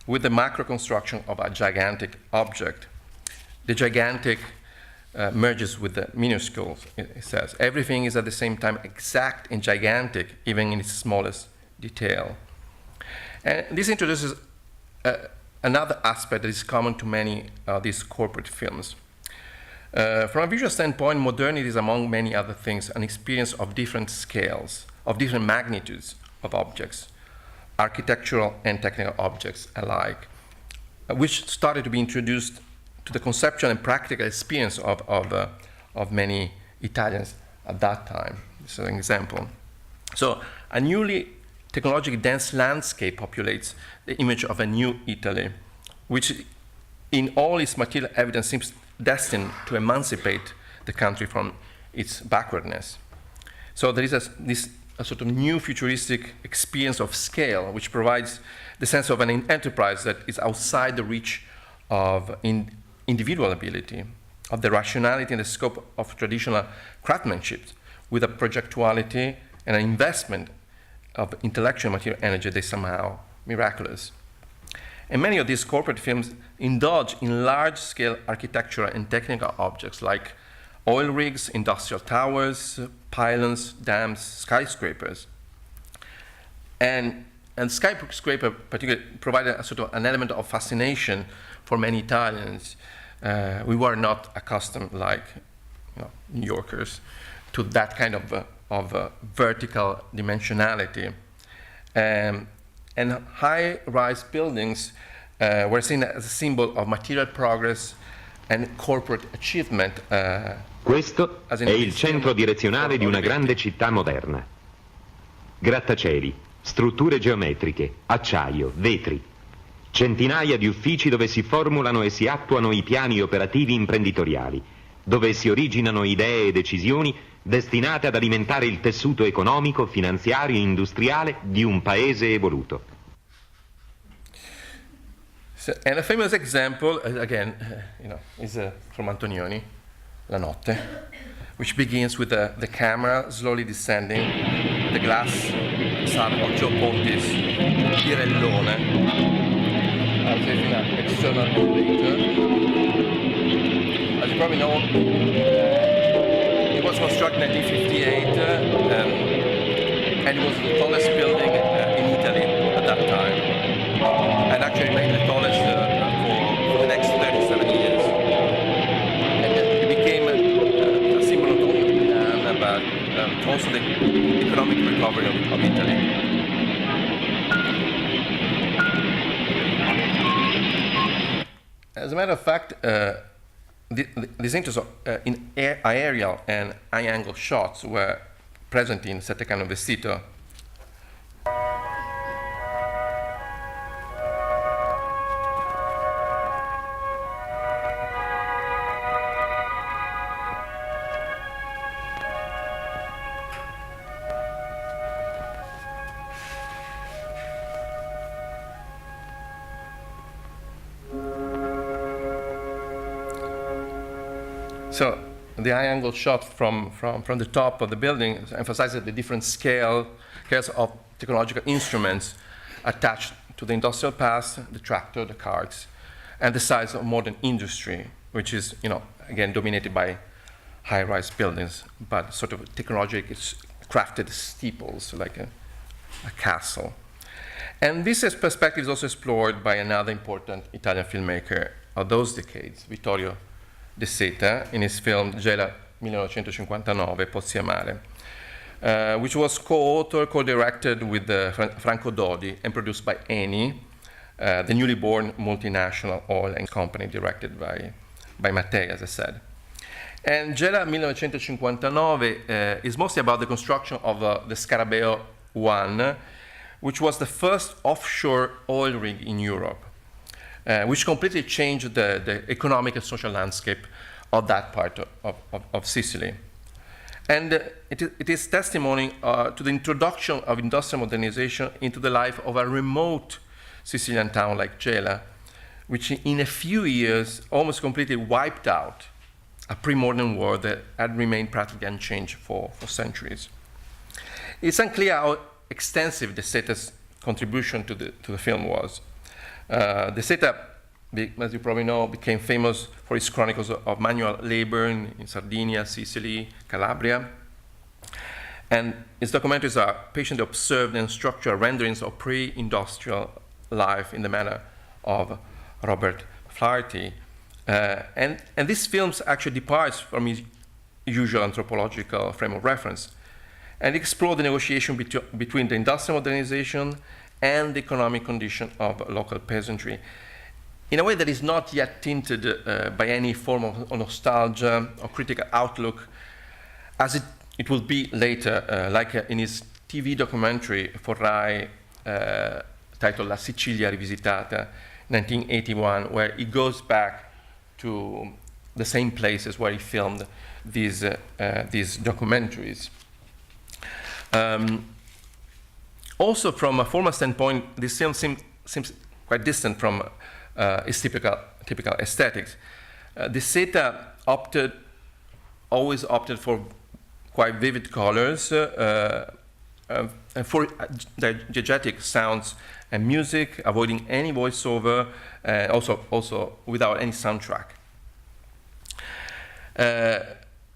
with the macro construction of a gigantic object. The gigantic merges with the minuscule, it says. Everything is at the same time exact and gigantic, even in its smallest detail. And this introduces another aspect that is common to many of these corporate films. From a visual standpoint, modernity is, among many other things, an experience of different scales, of different magnitudes of objects, architectural and technical objects alike, which started to be introduced to the conceptual and practical experience of many Italians at that time. This is an example. So a newly technologically dense landscape populates the image of a new Italy, which in all its material evidence seems destined to emancipate the country from its backwardness. So there is a sort of new futuristic experience of scale, which provides the sense of an enterprise that is outside the reach of individual ability, of the rationality and the scope of traditional craftsmanship, with a projectuality and an investment of intellectual material energy that is somehow miraculous. And many of these corporate films indulge in large-scale architectural and technical objects like oil rigs, industrial towers, pylons, dams, skyscrapers. And skyscraper particularly provided a sort of an element of fascination for many Italians. We were not accustomed, like New Yorkers, to that kind of vertical dimensionality. And high-rise buildings were seen as a symbol of material progress and corporate achievement. Questo è il centro direzionale di una grande città moderna. Grattacieli, strutture geometriche, acciaio, vetri. Centinaia di uffici dove si formulano e si attuano i piani operativi imprenditoriali, dove si originano idee e decisioni destinate ad alimentare il tessuto economico, finanziario e industriale di un paese evoluto. So, and a famous example, again, is from Antonioni, La Notte, which begins with the camera slowly descending the glass side of Gio Ponti's Pirellone, as if an external elevator. As you probably know, it was constructed in 1958, and it was the tallest building in Italy at that time, and actually remained the tallest for the next 37 years. And it became a symbol not only of Milan, but also the economic recovery of Italy. As a matter of fact, these interests in aerial and high-angle shots were present in Sette, canne, vestito. So the high-angle shot from the top of the building emphasizes the different scales of technological instruments attached to the industrial past, the tractor, the carts, and the size of modern industry, which is, again, dominated by high-rise buildings, but sort of technologically crafted steeples, like a castle. And this perspective is also explored by another important Italian filmmaker of those decades, Vittorio de Seta, in his film Gela 1959, Pozzi e mare, which was co-authored, co-directed with Franco Dodi and produced by Eni, the newly born multinational oil and company directed by Mattei, as I said. And Gela 1959 is mostly about the construction of the Scarabeo 1, which was the first offshore oil rig in Europe, which completely changed the economic and social landscape of that part of Sicily. And it is testimony to the introduction of industrial modernization into the life of a remote Sicilian town like Gela, which in a few years almost completely wiped out a pre-modern world that had remained practically unchanged for centuries. It's unclear how extensive the Seta's contribution to the film was. The Seta, as you probably know, became famous for its chronicles of manual labor in Sardinia, Sicily, Calabria. And its documentaries are patiently observed and structured renderings of pre-industrial life in the manner of Robert Flaherty. And these films actually departs from his usual anthropological frame of reference and explore the negotiation between the industrial modernization and the economic condition of local peasantry in a way that is not yet tinted by any form of nostalgia or critical outlook, as it will be later, like in his TV documentary for Rai titled La Sicilia Rivisitata, 1981, where he goes back to the same places where he filmed these documentaries. Also, from a formal standpoint, this film seems quite distant from its typical aesthetics. The Seta always opted for quite vivid colors and for diegetic sounds and music, avoiding any voiceover, also without any soundtrack.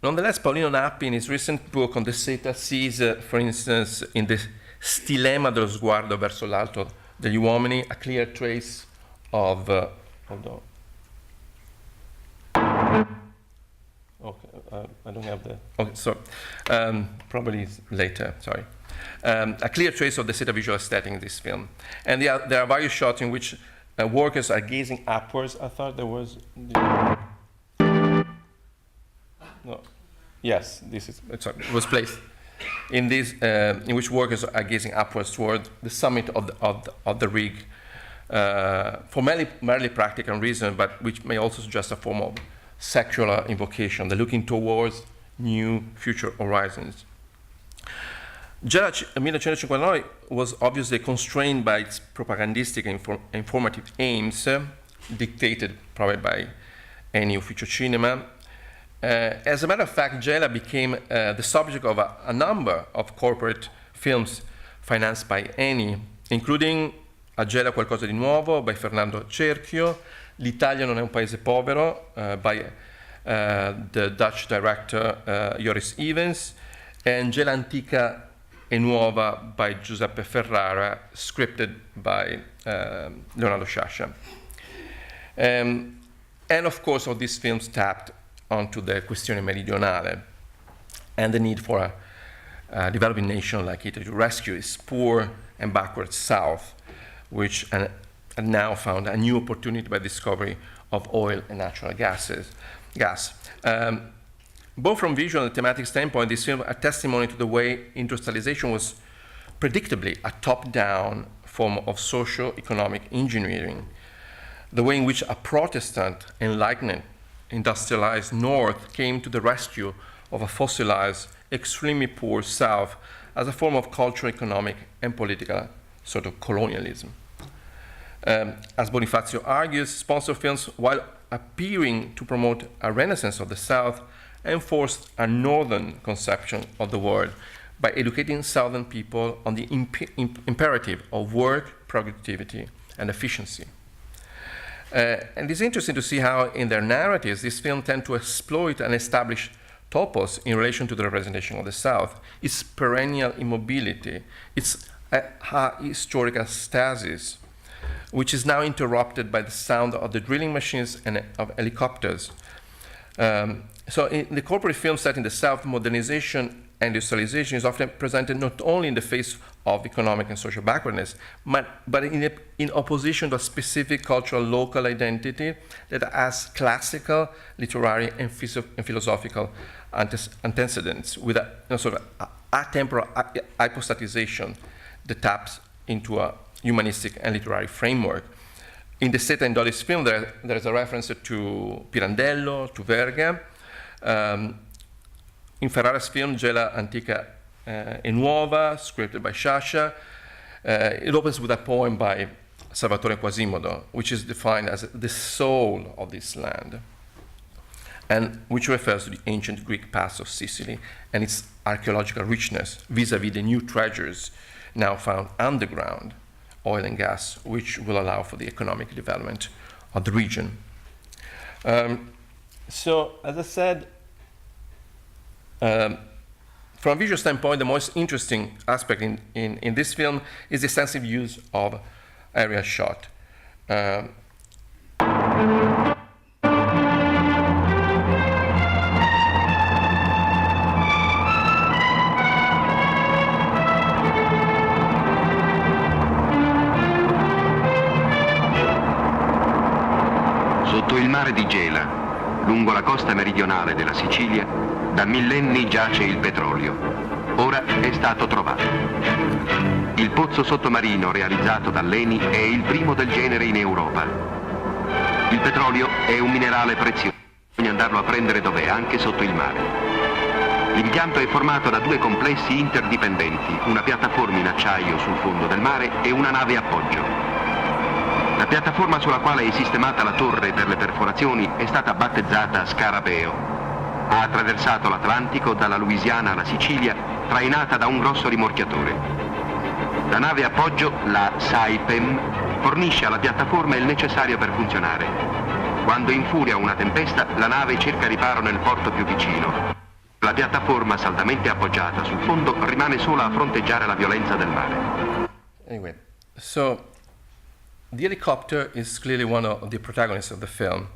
Nonetheless, Paolino Nappi, in his recent book on the Seta, sees, for instance, in the stilema dello sguardo verso l'alto degli uomini, a clear trace of... hold on. Okay, I don't have the... Okay, so probably later, sorry. A clear trace of the Seta visual aesthetic in this film. And there are various shots in which workers are gazing upwards. I thought there was... No. Yes, this is, sorry, it was placed in this, in which workers are gazing upwards toward the summit of the rig for merely practical reason, but which may also suggest a form of sexual invocation, the looking towards new future horizons. Gela 1959 was obviously constrained by its propagandistic and informative aims, dictated probably by any ufficio cinema. As a matter of fact, Gela became the subject of a number of corporate films financed by Eni, including A Gela qualcosa di nuovo by Fernando Cerchio, L'Italia non è un paese povero by the Dutch director Joris Evans, and Gela Antica e Nuova by Giuseppe Ferrara, scripted by Leonardo Sciascia. And of course, all these films tapped onto the questione meridionale and the need for a developing nation like Italy to rescue its poor and backward south, which had now found a new opportunity by discovery of oil and natural gas. Both from visual and thematic standpoint, this film are testimony to the way industrialization was predictably a top-down form of socio-economic engineering, the way in which a Protestant enlightened industrialized North came to the rescue of a fossilized, extremely poor South as a form of cultural, economic, and political sort of colonialism. As Bonifacio argues, sponsor films, while appearing to promote a renaissance of the South, enforced a Northern conception of the world by educating Southern people on the imperative of work, productivity, and efficiency. And it's interesting to see how in their narratives, these films tend to exploit and establish topos in relation to the representation of the South, its perennial immobility, its historical stasis, which is now interrupted by the sound of the drilling machines and of helicopters. So in the corporate film set in the South, modernization industrialization is often presented not only in the face of economic and social backwardness, but in opposition to a specific cultural local identity that has classical, literary, and philosophical antecedents, with a sort of atemporal hypostatization that taps into a humanistic and literary framework. In the Seta and Dodi's film, there is a reference to Pirandello, to Verga. In Ferrara's film, Gela Antica e Nuova, scripted by Sciascia, it opens with a poem by Salvatore Quasimodo, which is defined as the soul of this land, and which refers to the ancient Greek past of Sicily and its archaeological richness vis-à-vis the new treasures now found underground, oil and gas, which will allow for the economic development of the region. So, as I said, from a visual standpoint, the most interesting aspect in this film is the extensive use of aerial shot. Sotto il mare di Gela, lungo la costa meridionale della Sicilia, da millenni giace il petrolio. Ora è stato trovato. Il pozzo sottomarino realizzato dall'Eni è il primo del genere in Europa. Il petrolio è un minerale prezioso, bisogna andarlo a prendere dov'è, anche sotto il mare. L'impianto è formato da due complessi interdipendenti, una piattaforma in acciaio sul fondo del mare e una nave appoggio. La piattaforma sulla quale è sistemata la torre per le perforazioni è stata battezzata Scarabeo. Ha attraversato l'Atlantico dalla Louisiana alla Sicilia, trainata da un grosso rimorchiatore. La nave appoggio, la Saipem, fornisce alla piattaforma il necessario per funzionare. Quando infuria una tempesta, la nave cerca riparo nel porto più vicino. La piattaforma, saldamente appoggiata sul fondo, rimane sola a fronteggiare la violenza del mare. Anyway, so the helicopter is clearly one of the protagonists of the film.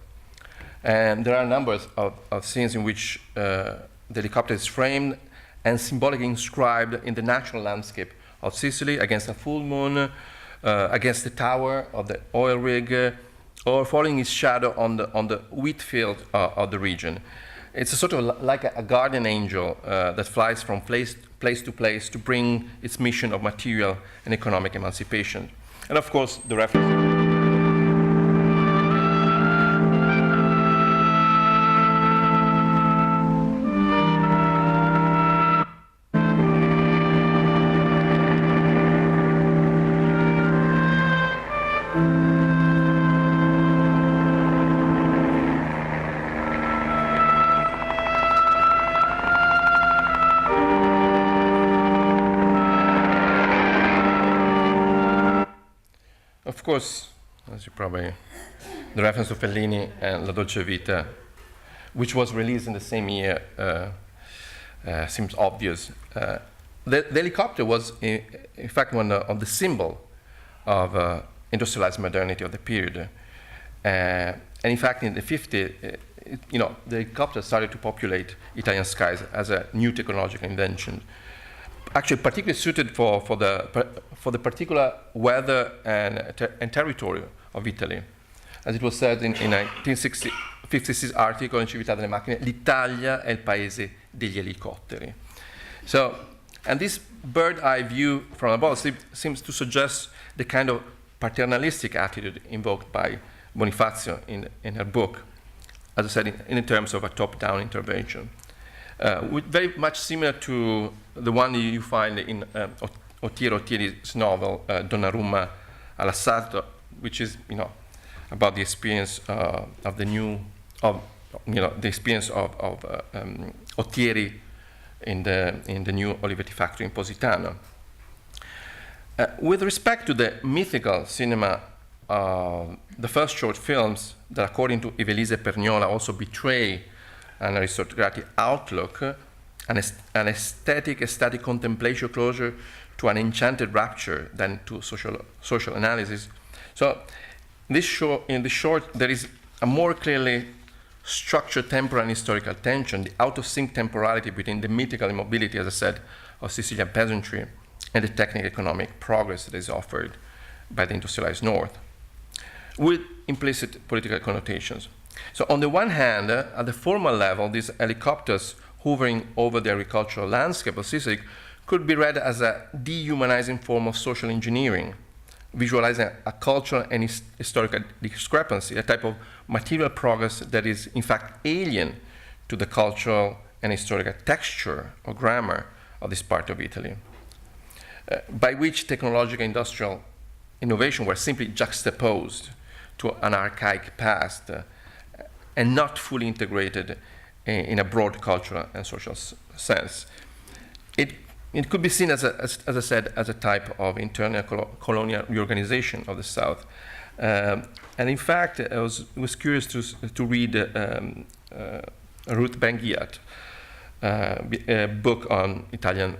And there are numbers of scenes in which the helicopter is framed and symbolically inscribed in the natural landscape of Sicily against a full moon, against the tower of the oil rig, or following its shadow on the wheat field of the region. It's a sort of like a guardian angel that flies from place to place to bring its mission of material and economic emancipation. And of course, the reference. Of course, as you probably, the reference to Fellini and La Dolce Vita, which was released in the same year, seems obvious. The helicopter was, in fact, one of the symbol of industrialized modernity of the period. And in fact, in the 50s, the helicopter started to populate Italian skies as a new technological invention, actually particularly suited for the particular weather and territory of Italy. As it was said in 1956 article in Civiltà delle Macchine, l'Italia è il paese degli elicotteri. So, and this bird-eye view from above seems to suggest the kind of paternalistic attitude invoked by Bonifacio in her book, as I said, in terms of a top-down intervention. Very much similar to the one you find in Ottieri's novel Donnarumma all'assalto, which is about the experience of the experience of Ottieri in the new Olivetti factory in Positano. With respect to the mythical cinema, the first short films that, according to Evelise Perniola, also betray an aristocratic outlook, an aesthetic contemplation closer to an enchanted rapture than to social analysis. So in this short, there is a more clearly structured temporal and historical tension, the out-of-sync temporality between the mythical immobility, as I said, of Sicilian peasantry and the technical economic progress that is offered by the industrialized North, with implicit political connotations. So on the one hand, at the formal level, these helicopters hovering over the agricultural landscape of Sicily could be read as a dehumanizing form of social engineering, visualizing a cultural and historical discrepancy, a type of material progress that is in fact alien to the cultural and historical texture or grammar of this part of Italy, by which technological industrial innovation were simply juxtaposed to an archaic past and not fully integrated in a broad cultural and social sense. It could be seen, as I said, as a type of internal colonial reorganization of the South. And in fact, I was curious to read Ruth Ben-Ghiat, a book on Italian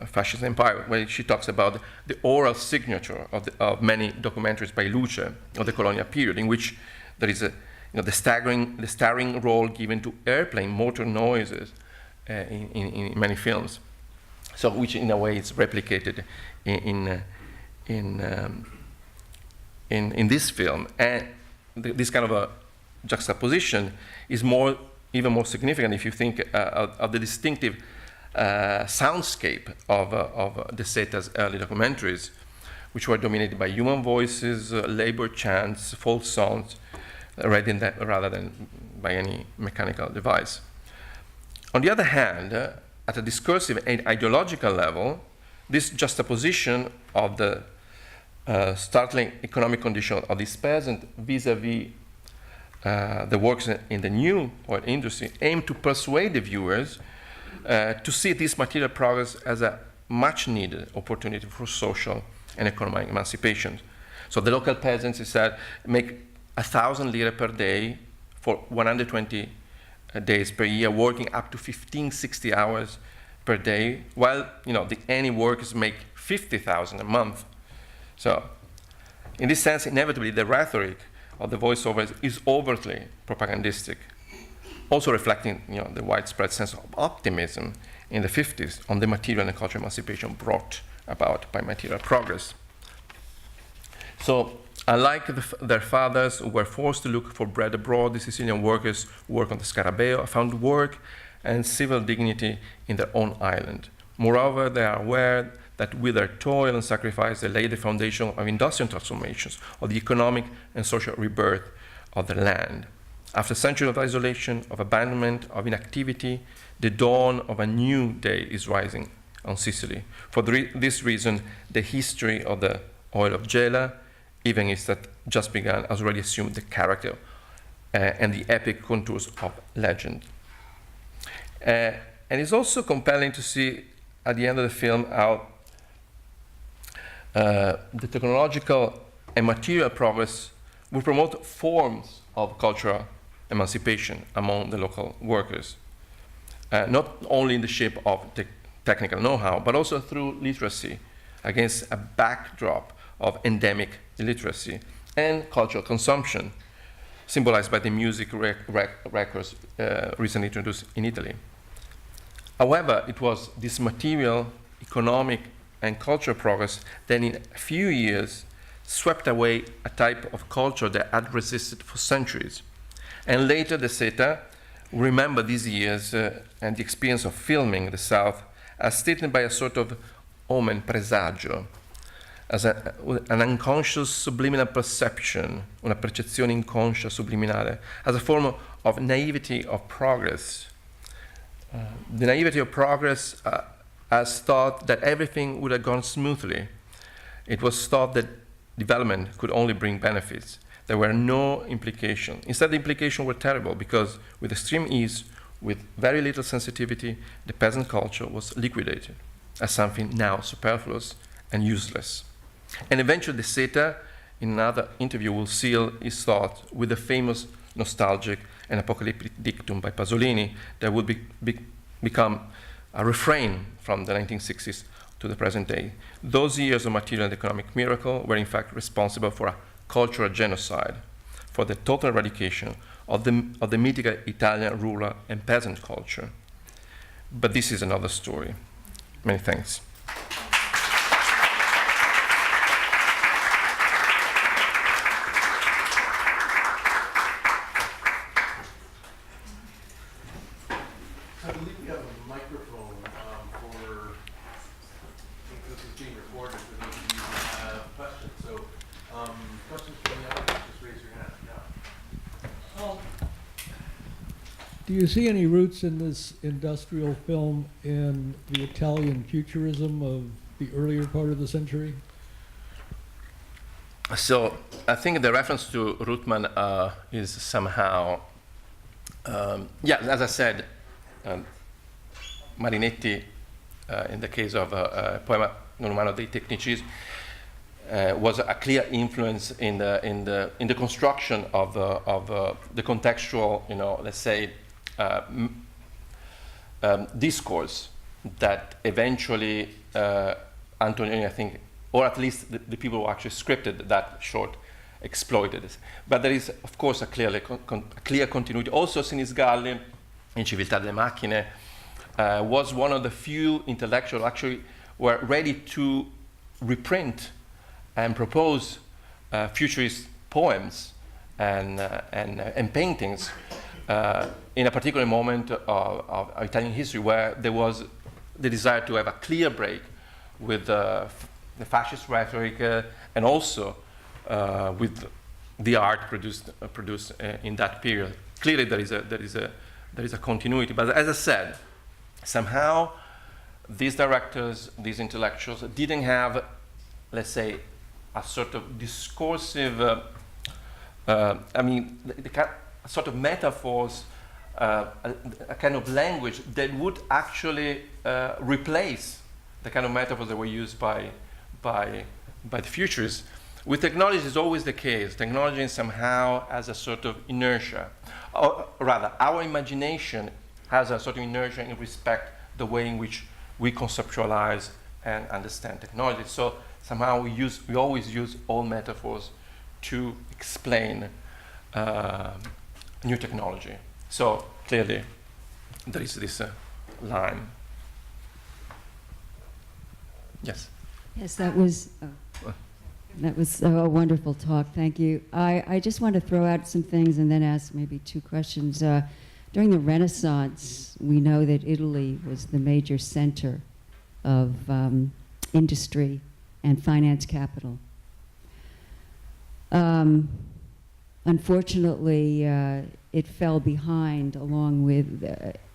fascist empire, where she talks about the oral signature of many documentaries by Luce of the colonial period, in which there is the staggering role given to airplane motor noises in many films. So, which in a way is replicated in this film, and this kind of a juxtaposition is even more significant if you think of the distinctive soundscape of the Seta's early documentaries, which were dominated by human voices, labor chants, folk songs, rather than by any mechanical device. On the other hand, at a discursive and ideological level, this juxtaposition of the startling economic condition of this peasant vis-a-vis the works in the new oil industry aimed to persuade the viewers to see this material progress as a much-needed opportunity for social and economic emancipation. So the local peasants, he said, make 1,000 lire per day for 120 days per year, working up to 15-60 hours per day, while any workers make 50,000 a month. So, in this sense, inevitably, the rhetoric of the voiceovers is overtly propagandistic, also reflecting the widespread sense of optimism in the 50s on the material and cultural emancipation brought about by material progress. So, unlike their fathers who were forced to look for bread abroad, the Sicilian workers who worked on the Scarabeo found work and civil dignity in their own island. Moreover, they are aware that with their toil and sacrifice, they laid the foundation of industrial transformations, of the economic and social rebirth of the land. After centuries of isolation, of abandonment, of inactivity, the dawn of a new day is rising on Sicily. For this reason, the history of the oil of Gela, even if that just began, has already assumed the character and the epic contours of legend. And it's also compelling to see at the end of the film how the technological and material progress will promote forms of cultural emancipation among the local workers, not only in the shape of technical know-how, but also through literacy against a backdrop of endemic illiteracy and cultural consumption, symbolized by the music records recently introduced in Italy. However, it was this material, economic, and cultural progress that in a few years swept away a type of culture that had resisted for centuries. And later, the Seta remember these years and the experience of filming the South as stated by a sort of omen presagio, as an unconscious subliminal perception, una percezione inconscia subliminale, as a form of naivety of progress. The naivety of progress has thought that everything would have gone smoothly. It was thought that development could only bring benefits. There were no implications. Instead, the implications were terrible because with extreme ease, with very little sensitivity, the peasant culture was liquidated as something now superfluous and useless. And eventually the Seta, in another interview, will seal his thought with the famous nostalgic and apocalyptic dictum by Pasolini that would become a refrain from the 1960s to the present day. Those years of material and economic miracle were in fact responsible for a cultural genocide, for the total eradication of the mythical Italian rural and peasant culture. But this is another story. Many thanks. I believe we have a microphone for, I think this is being recorded for those of you who have questions. So questions from the audience, just raise your hand. Yeah. Do you see any roots in this industrial film in the Italian futurism of the earlier part of the century? So I think the reference to Ruttmann is somehow, as I said, Marinetti, in the case of Poema non umano dei tecnicismi, was a clear influence in the construction of the contextual, let's say, discourse that eventually Antonioni, I think, or at least the people who actually scripted that short, exploited it. But there is, of course, a clear continuity. Also, Sinisgalli, in Civiltà delle Macchine, was one of the few intellectuals actually were ready to reprint and propose futurist poems and paintings in a particular moment of Italian history where there was the desire to have a clear break with the fascist rhetoric and also with the art produced in that period. Clearly, there is a continuity. But as I said, somehow these directors, these intellectuals, didn't have, let's say, a sort of discursive, sort of metaphors, a kind of language that would actually replace the kind of metaphors that were used by the futurists. With technology, it's always the case. Technology somehow has a sort of inertia. Or rather, our imagination has a sort of inertia in respect the way in which we conceptualize and understand technology. So somehow we always use old metaphors to explain new technology. So clearly, there is this line. Yes. Yes, that was a wonderful talk. Thank you. I just want to throw out some things and then ask maybe two questions. During the Renaissance, we know that Italy was the major center of industry and finance capital. Unfortunately, it fell behind along with the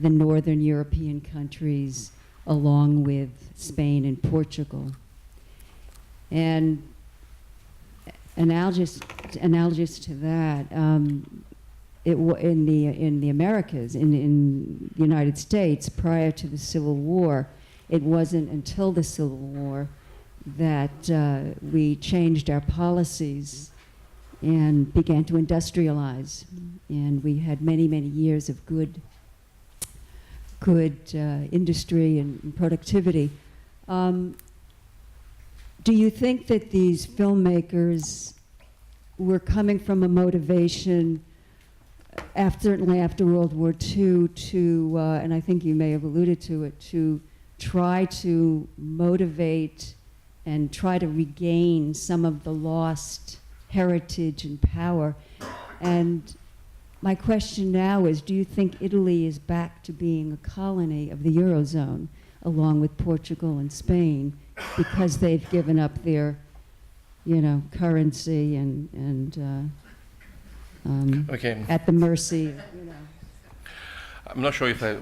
northern European countries, along with Spain and Portugal. And analogous to that, in the Americas, in the United States, prior to the Civil War, it wasn't until the Civil War that we changed our policies and began to industrialize. And we had many, many years of good industry and productivity. Do you think that these filmmakers were coming from a motivation, certainly after World War II, to, and I think you may have alluded to it, to try to motivate and try to regain some of the lost heritage and power? And my question now is, do you think Italy is back to being a colony of the Eurozone, along with Portugal and Spain, because they've given up their, currency and Okay. at the mercy of, I'm not sure if I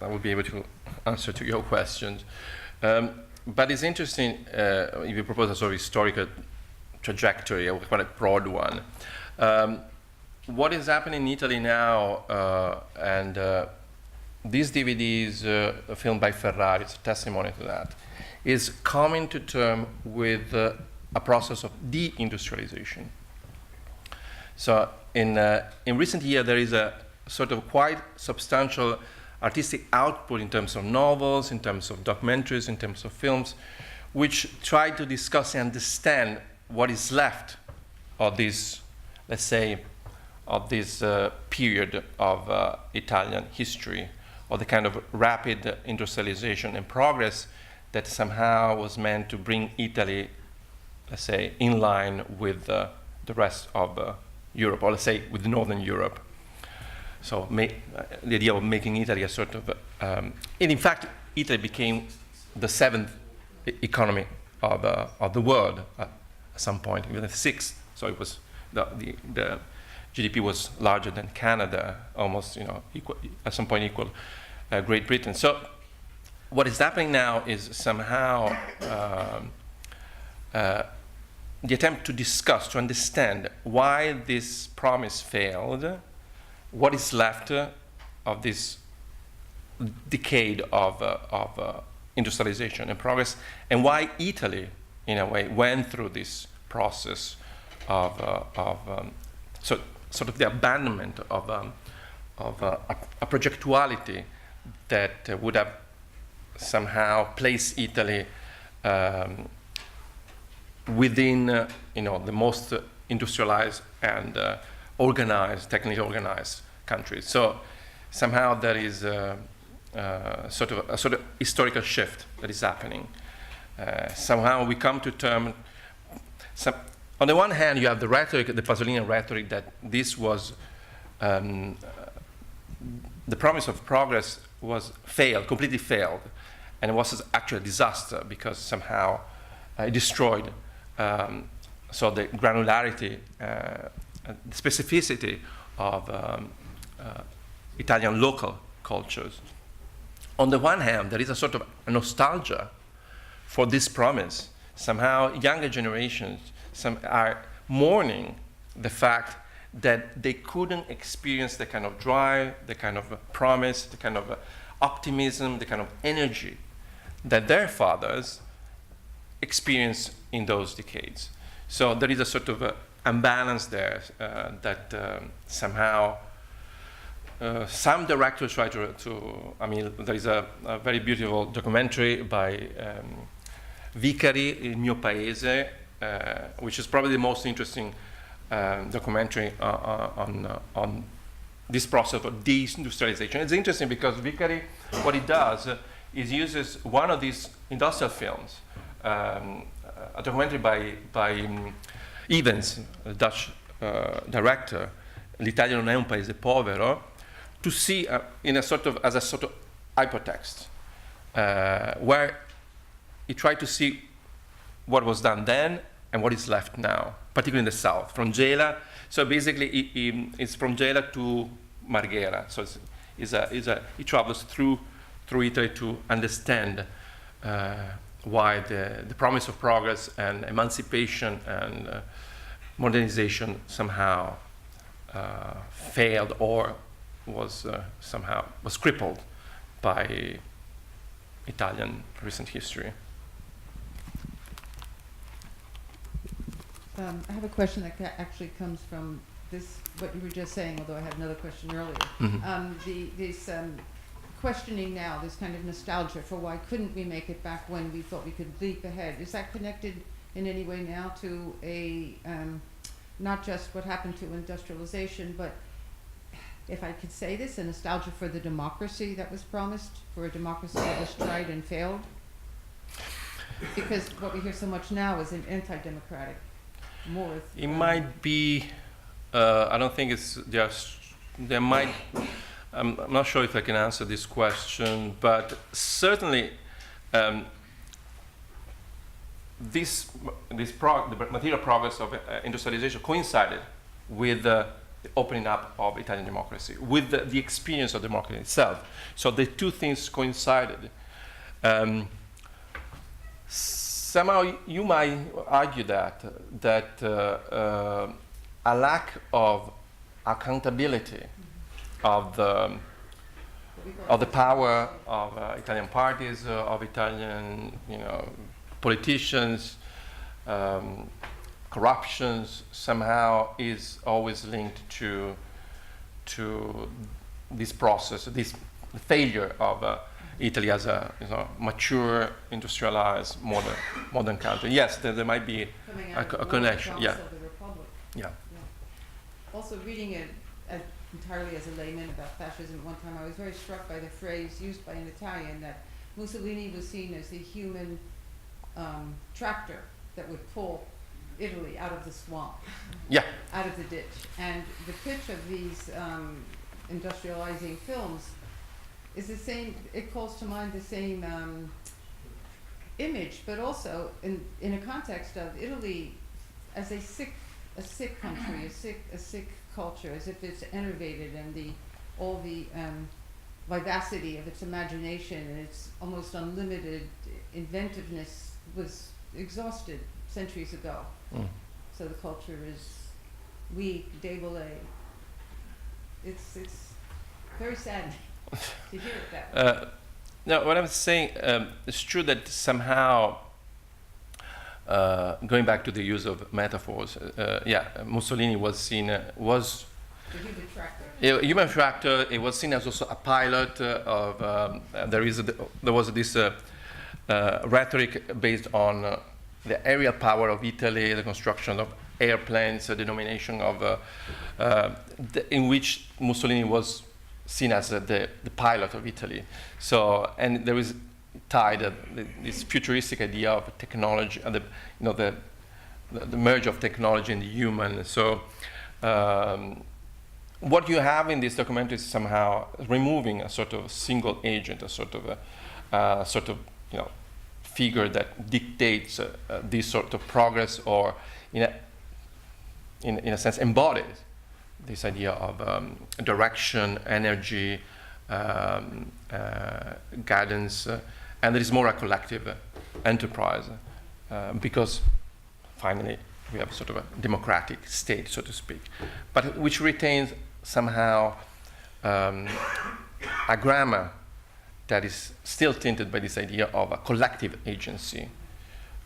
would be able to answer to your questions. But it's interesting if you propose a sort of historical trajectory, or quite a broad one. What is happening in Italy now, and these DVDs filmed by Ferrari, it's a testimony to that, is coming to terms with a process of deindustrialization. So in recent years, there is a sort of quite substantial artistic output in terms of novels, in terms of documentaries, in terms of films, which try to discuss and understand what is left of this, let's say, of this period of Italian history, or the kind of rapid industrialization and progress that somehow was meant to bring Italy, let's say, in line with the rest of Europe, or let's say with Northern Europe. So the idea of making Italy a sort of, and in fact, Italy became the seventh economy of the world at some point, even the sixth. So it was the GDP was larger than Canada, almost, equal, at some point equal Great Britain. So what is happening now is somehow the attempt to discuss, to understand why this promise failed, what is left of this decade of industrialization and progress, and why Italy, in a way, went through this process of sort of the abandonment of a projectuality that would have somehow placed Italy within the most industrialized and organized, technically organized countries. So somehow there is a sort of historical shift that is happening. Somehow we come to term. On the one hand, you have the rhetoric, the Pasolinian rhetoric, that this was the promise of progress was completely failed, and it was actually a disaster because somehow it destroyed so the granularity, the specificity of Italian local cultures. On the one hand, there is a sort of a nostalgia for this promise. Somehow, younger generations are mourning the fact that they couldn't experience the kind of drive, the kind of promise, the kind of optimism, the kind of energy that their fathers experienced in those decades. So there is a sort of imbalance there that somehow some directors try to I mean, there is a very beautiful documentary by Vicari, Il mio paese, which is probably the most interesting documentary on this process of deindustrialization. It's interesting because Vicari, what he does is uses one of these industrial films, a documentary by Evans, a Dutch director, L'Italia non è un paese povero, to see in a sort of as a sort of hypertext, where he tried to see what was done then and what is left now, particularly in the south, from Gela. So basically, it's from Gela to Marghera. So he travels through Italy to understand why the promise of progress and emancipation and modernization somehow failed or was somehow crippled by Italian recent history. I have a question that actually comes from this, what you were just saying, although I had another question earlier. Mm-hmm. This questioning now, this kind of nostalgia for why couldn't we make it back when we thought we could leap ahead. Is that connected in any way now to a, not just what happened to industrialization, but if I could say this, a nostalgia for the democracy that was promised, for a democracy that was tried and failed? Because what we hear so much now is an anti-democratic. It might be, I don't think it's, there might, I'm not sure if I can answer this question, but certainly the material progress of industrialization coincided with the opening up of Italian democracy, with the experience of democracy itself. So the two things coincided. Somehow you might argue that a lack of accountability of the power of Italian parties, of Italian politicians, corruptions somehow is always linked to this process, this failure of Italy as a mature, industrialized, modern country. Yes, there might be a connection. Yeah. Yeah. Also, reading it entirely as a layman about fascism, one time I was very struck by the phrase used by an Italian that Mussolini was seen as the human tractor that would pull Italy out of the swamp, Yeah. out of the ditch. And the pitch of these industrializing films is the same, it calls to mind the same image, but also in a context of Italy as a sick country, a sick culture, as if it's enervated, and all the vivacity of its imagination and its almost unlimited inventiveness was exhausted centuries ago. So the culture is weak, débolé. It's very sad to hear it that way. No, what I'm saying, it's true that somehow, going back to the use of metaphors, Mussolini was seen, was The human tractor. a human tractor. It was seen as also a pilot of, there was this rhetoric based on the aerial power of Italy, the construction of airplanes, the denomination of, in which Mussolini was seen as the pilot of Italy. So, and there is tied this futuristic idea of technology and the merge of technology and the human. So, what you have in this documentary is somehow removing a sort of single agent, a sort of figure that dictates this sort of progress, or in a sense embodies this idea of direction, energy, guidance, and there is more a collective enterprise, because finally we have sort of a democratic state, so to speak, but which retains somehow a grammar that is still tinted by this idea of a collective agency.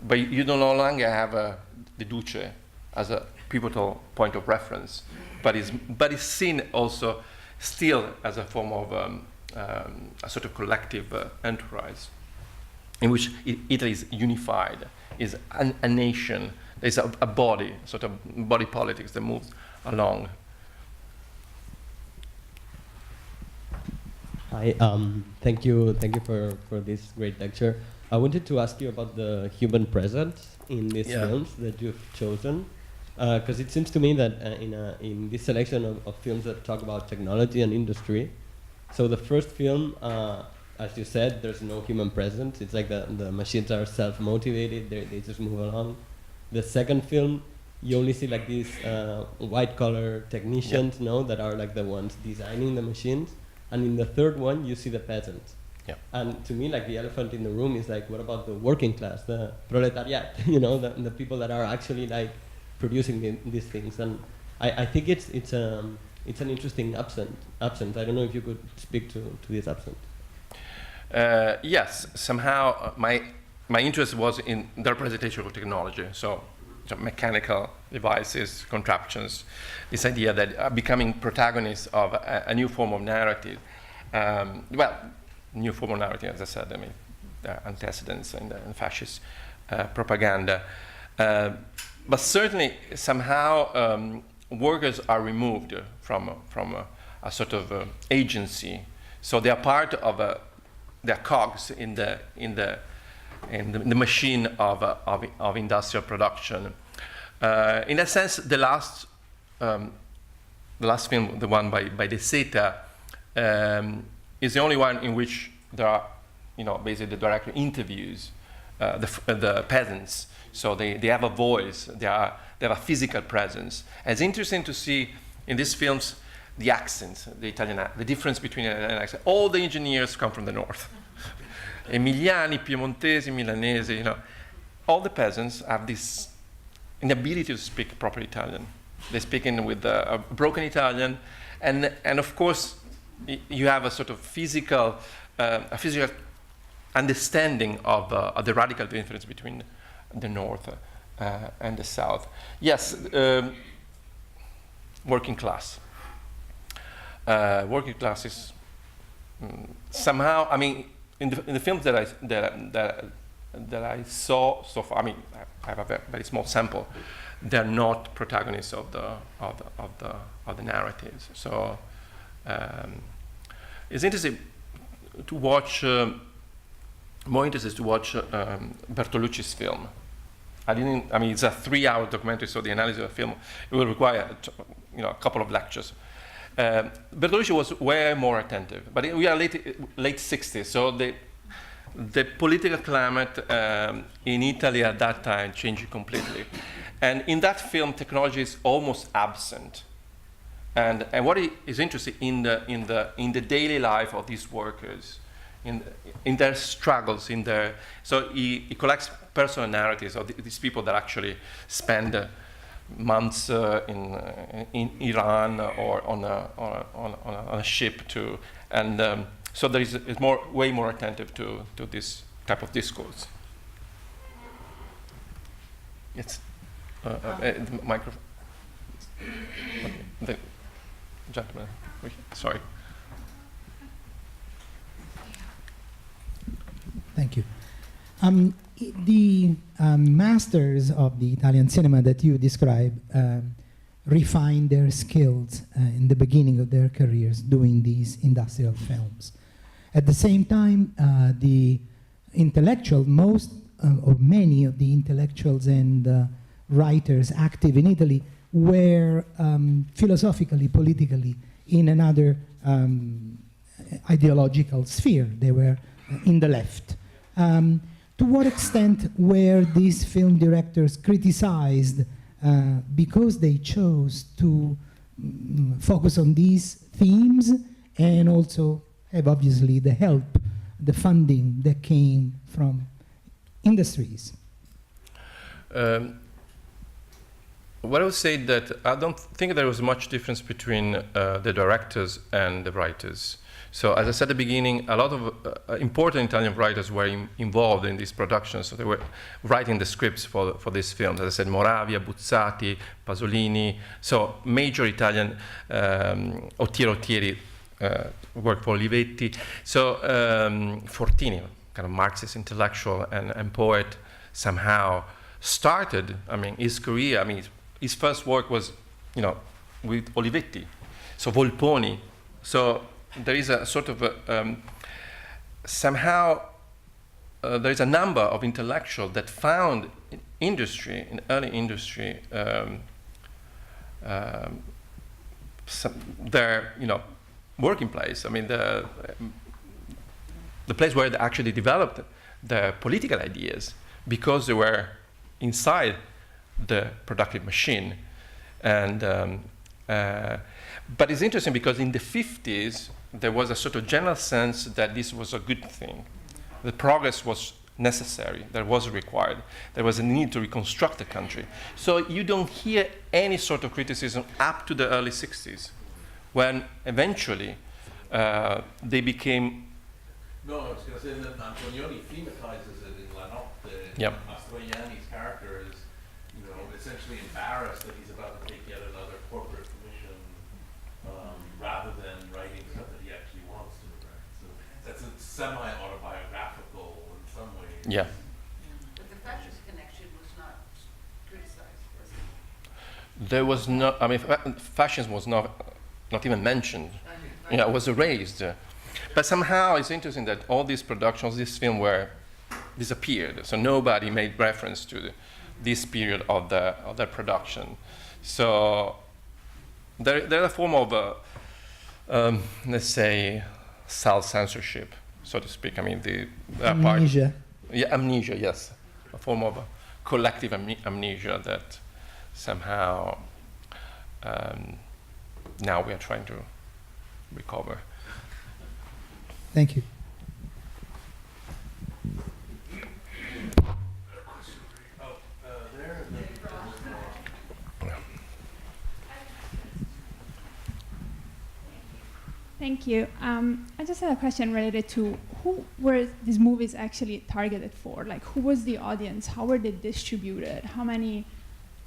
But you no longer have the Duce as a pivotal point of reference, but is seen also still as a form of a sort of collective enterprise in which Italy is unified, is a nation. There's a body, sort of body politics that moves along. Hi, thank you for this great lecture. I wanted to ask you about the human presence in these films that you've chosen, because it seems to me that in this selection of films that talk about technology and industry, so the first film, as you said, there's no human presence. It's like the machines are self-motivated, they just move along. The second film, you only see like these white-collar technicians, that are like the ones designing the machines. And in the third one, you see the peasants. Yeah. And to me, like the elephant in the room is like, what about the working class, the proletariat, the people that are actually like producing these things? And I think it's an interesting absence. I don't know if you could speak to this absence. Yes, somehow my interest was in the representation of technology, so mechanical devices, contraptions, this idea that are becoming protagonists of a new form of narrative. New form of narrative, as I said, there are antecedents in fascist propaganda. But certainly, somehow, workers are removed from a sort of agency. So they are part of they're cogs in the machine of industrial production. In a sense, the last film, the one by the Seta, is the only one in which there are, basically the director interviews the peasants. So they have a voice, they have a physical presence. And it's interesting to see in these films the accents, the Italian, the difference between Italian accent. All the engineers come from the north. Emiliani, Piemontesi, Milanese, all the peasants have this inability to speak proper Italian. They speak with a broken Italian, and of course you have a sort of physical understanding of the radical difference between the north and the south. Yes, working class. Working class is somehow. I mean, in the films that I saw so far. I mean, I have a very small sample. they're not protagonists of the narratives. So it's interesting to watch. More interested to watch Bertolucci's film. I mean, it's a 3-hour documentary, so the analysis of the film it will require, a couple of lectures. Bertolucci was way more attentive, but we are late 60s, so the political climate in Italy at that time changed completely, and in that film, technology is almost absent. And what is interesting in the daily life of these workers. In their struggles, so he collects personal narratives of these people that actually spend months in Iran or on a ship so there is way more attentive to this type of discourse. Yes, the microphone. The gentleman, sorry. Thank you. The masters of the Italian cinema that you describe refined their skills in the beginning of their careers doing these industrial films. At the same time, the intellectual, or many of the intellectuals and writers active in Italy were philosophically, politically in another ideological sphere. They were in the left. To what extent were these film directors criticized because they chose to focus on these themes and also have obviously the help, the funding that came from industries? What I would say that I don't think there was much difference between the directors and the writers. So as I said at the beginning, a lot of important Italian writers were involved in these productions. So they were writing the scripts for these films. As I said, Moravia, Buzzati, Pasolini. So major Italian, Ottieri worked for Olivetti. So Fortini, kind of Marxist intellectual and poet, somehow started, his career, his first work was, with Olivetti. So Volponi. So there is a sort of somehow there is a number of intellectuals that found in early industry, their working place. The place where they actually developed their political ideas because they were inside the productive machine, and but it's interesting because in the 50s. There was a sort of general sense that this was a good thing. The progress was necessary, that was required. There was a need to reconstruct the country. So you don't hear any sort of criticism up to the early 60s, when eventually they became... No, I was going to say that Antonioni thematizes it in La Notte. Yep. Mastroianni's character is, essentially embarrassed that he's about to take yet another corporate commission, rather than writing stuff that he actually wants to write. So that's a semi-autobiographical in some ways. Yeah. But the fascist connection was not criticized, was it? There was not, fascism was not even mentioned. It was erased. But somehow it's interesting that all these productions, this film disappeared. So nobody made reference to this period of their production. So they're a form of let's say, self-censorship, so to speak. Amnesia. Amnesia, yes. A form of collective amnesia that somehow now we are trying to recover. Thank you. Thank you. I just had a question related to who were these movies actually targeted for? Like, who was the audience? How were they distributed? How many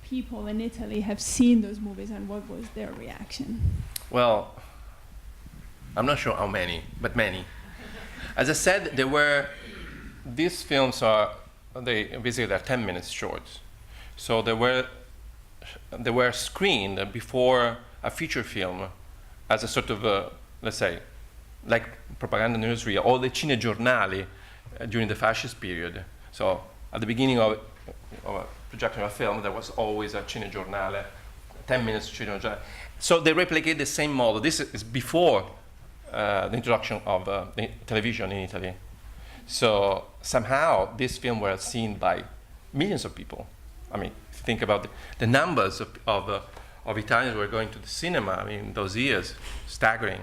people in Italy have seen those movies, and what was their reaction? Well, I'm not sure how many, but many. As I said, these films are basically they're 10 minutes short. So there were they were screened before a feature film as a sort of, let's say, like propaganda newsreel, all the cinegiornali during the fascist period. So at the beginning of a projection of a film, there was always a cinegiornale, 10 minutes cinegiornale. So they replicate the same model. This is before the introduction of the television in Italy. So somehow this film was seen by millions of people. I mean, if you think about the numbers of Italians who were going to the cinema, I mean, in those years, staggering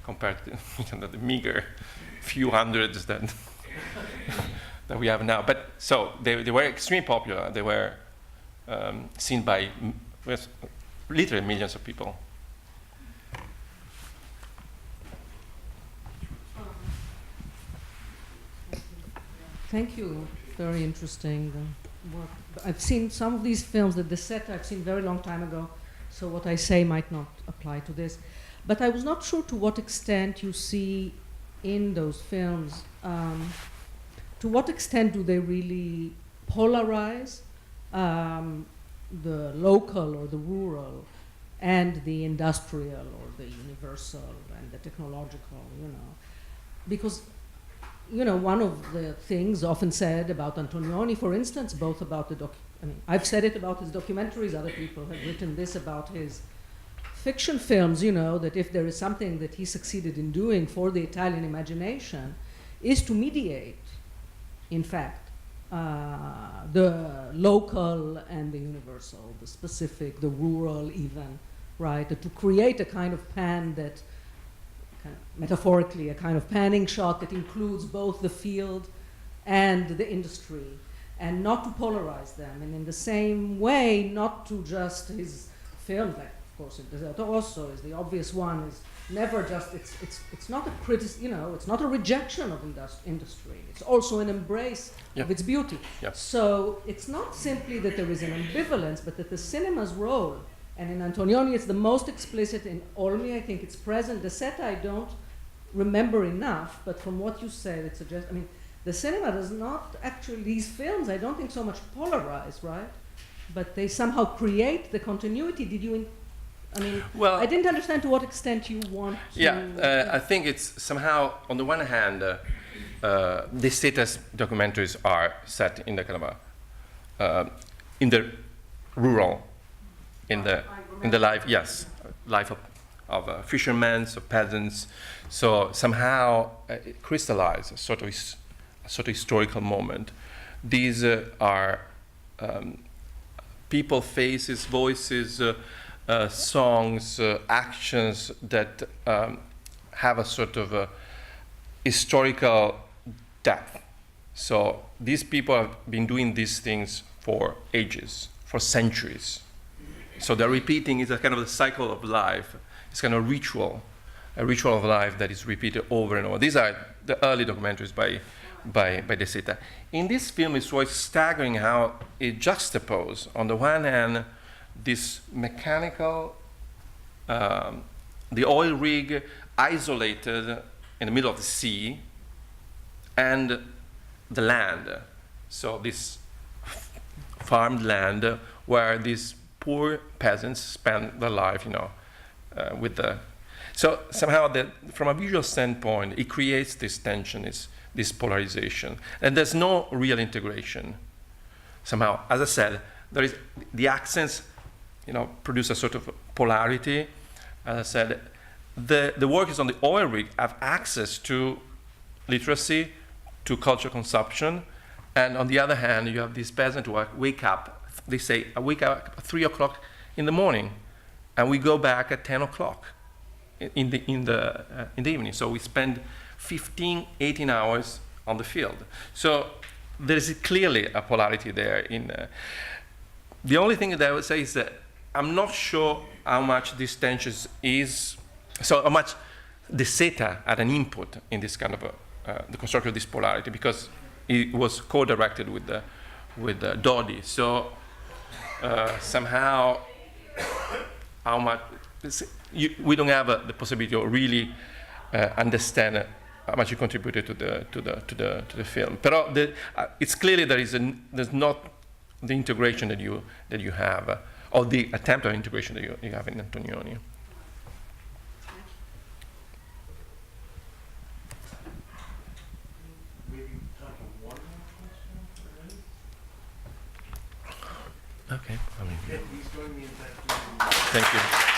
compared to the meager few hundreds that that we have now. But so they were extremely popular. They were seen by literally millions of people. Thank you. Very interesting work. I've seen some of these films, the Seta I've seen very long time ago, so what I say might not apply to this. But I was not sure to what extent you see in those films, to what extent do they really polarize the local or the rural and the industrial or the universal and the technological, you know. Because, you know, one of the things often said about Antonioni, for instance, both about I've said it about his documentaries, other people have written this about his fiction films, you know, that if there is something that he succeeded in doing for the Italian imagination is to mediate, in fact, the local and the universal, the specific, the rural even, right? To create a kind of pan that, kind of metaphorically, a kind of panning shot that includes both the field and the industry, and not to polarize them. And in the same way, not to just his films, like, of course, it also is the obvious one, is never just, it's not a criticism, you know, it's not a rejection of industry. It's also an embrace of its beauty. So it's not simply that there is an ambivalence, but that the cinema's role, and in Antonioni it's the most explicit, in Olmi I think it's present, the Seta I don't remember enough, but from what you said it suggests, I mean, the cinema does not actually, these films I don't think so much polarize, right? But they somehow create the continuity. Did you, well, I didn't understand to what extent you want to... I think it's somehow, on the one hand, the Seta's documentaries are set in the kind of in the rural, in the life, life of fishermen, of peasants. So somehow it crystallizes a sort of historical moment. These are people, faces, voices, songs, actions that have a sort of historical depth. So these people have been doing these things for ages, for centuries. So they're repeating, it's a kind of a cycle of life. It's kind of a ritual of life that is repeated over and over. These are the early documentaries by the Seta. In this film, it's quite staggering how it juxtaposes, on the one hand, this mechanical, the oil rig isolated in the middle of the sea, and the land. So this farmed land where these poor peasants spend their life, you know, with the... So somehow, from a visual standpoint, it creates this tension, this polarization. And there's no real integration. Somehow, as I said, there is the accents, you know, produce a sort of polarity. As I said, the workers on the oil rig have access to literacy, to cultural consumption, and on the other hand, you have these peasants who wake up. They say, I wake up at 3 o'clock in the morning, and we go back at 10 o'clock in the evening. So we spend 15, 18 hours on the field. So there is clearly a polarity there. The only thing that I would say is that I'm not sure how much this tension is, so how much the Seta had an input in this kind of the construction of this polarity, because it was co-directed with Dodi. So somehow, how much we don't have the possibility to really understand how much you contributed to the film. But it's clearly there's not the integration that you have. or the attempt of integration that you have in Antonioni. Okay. Thank you.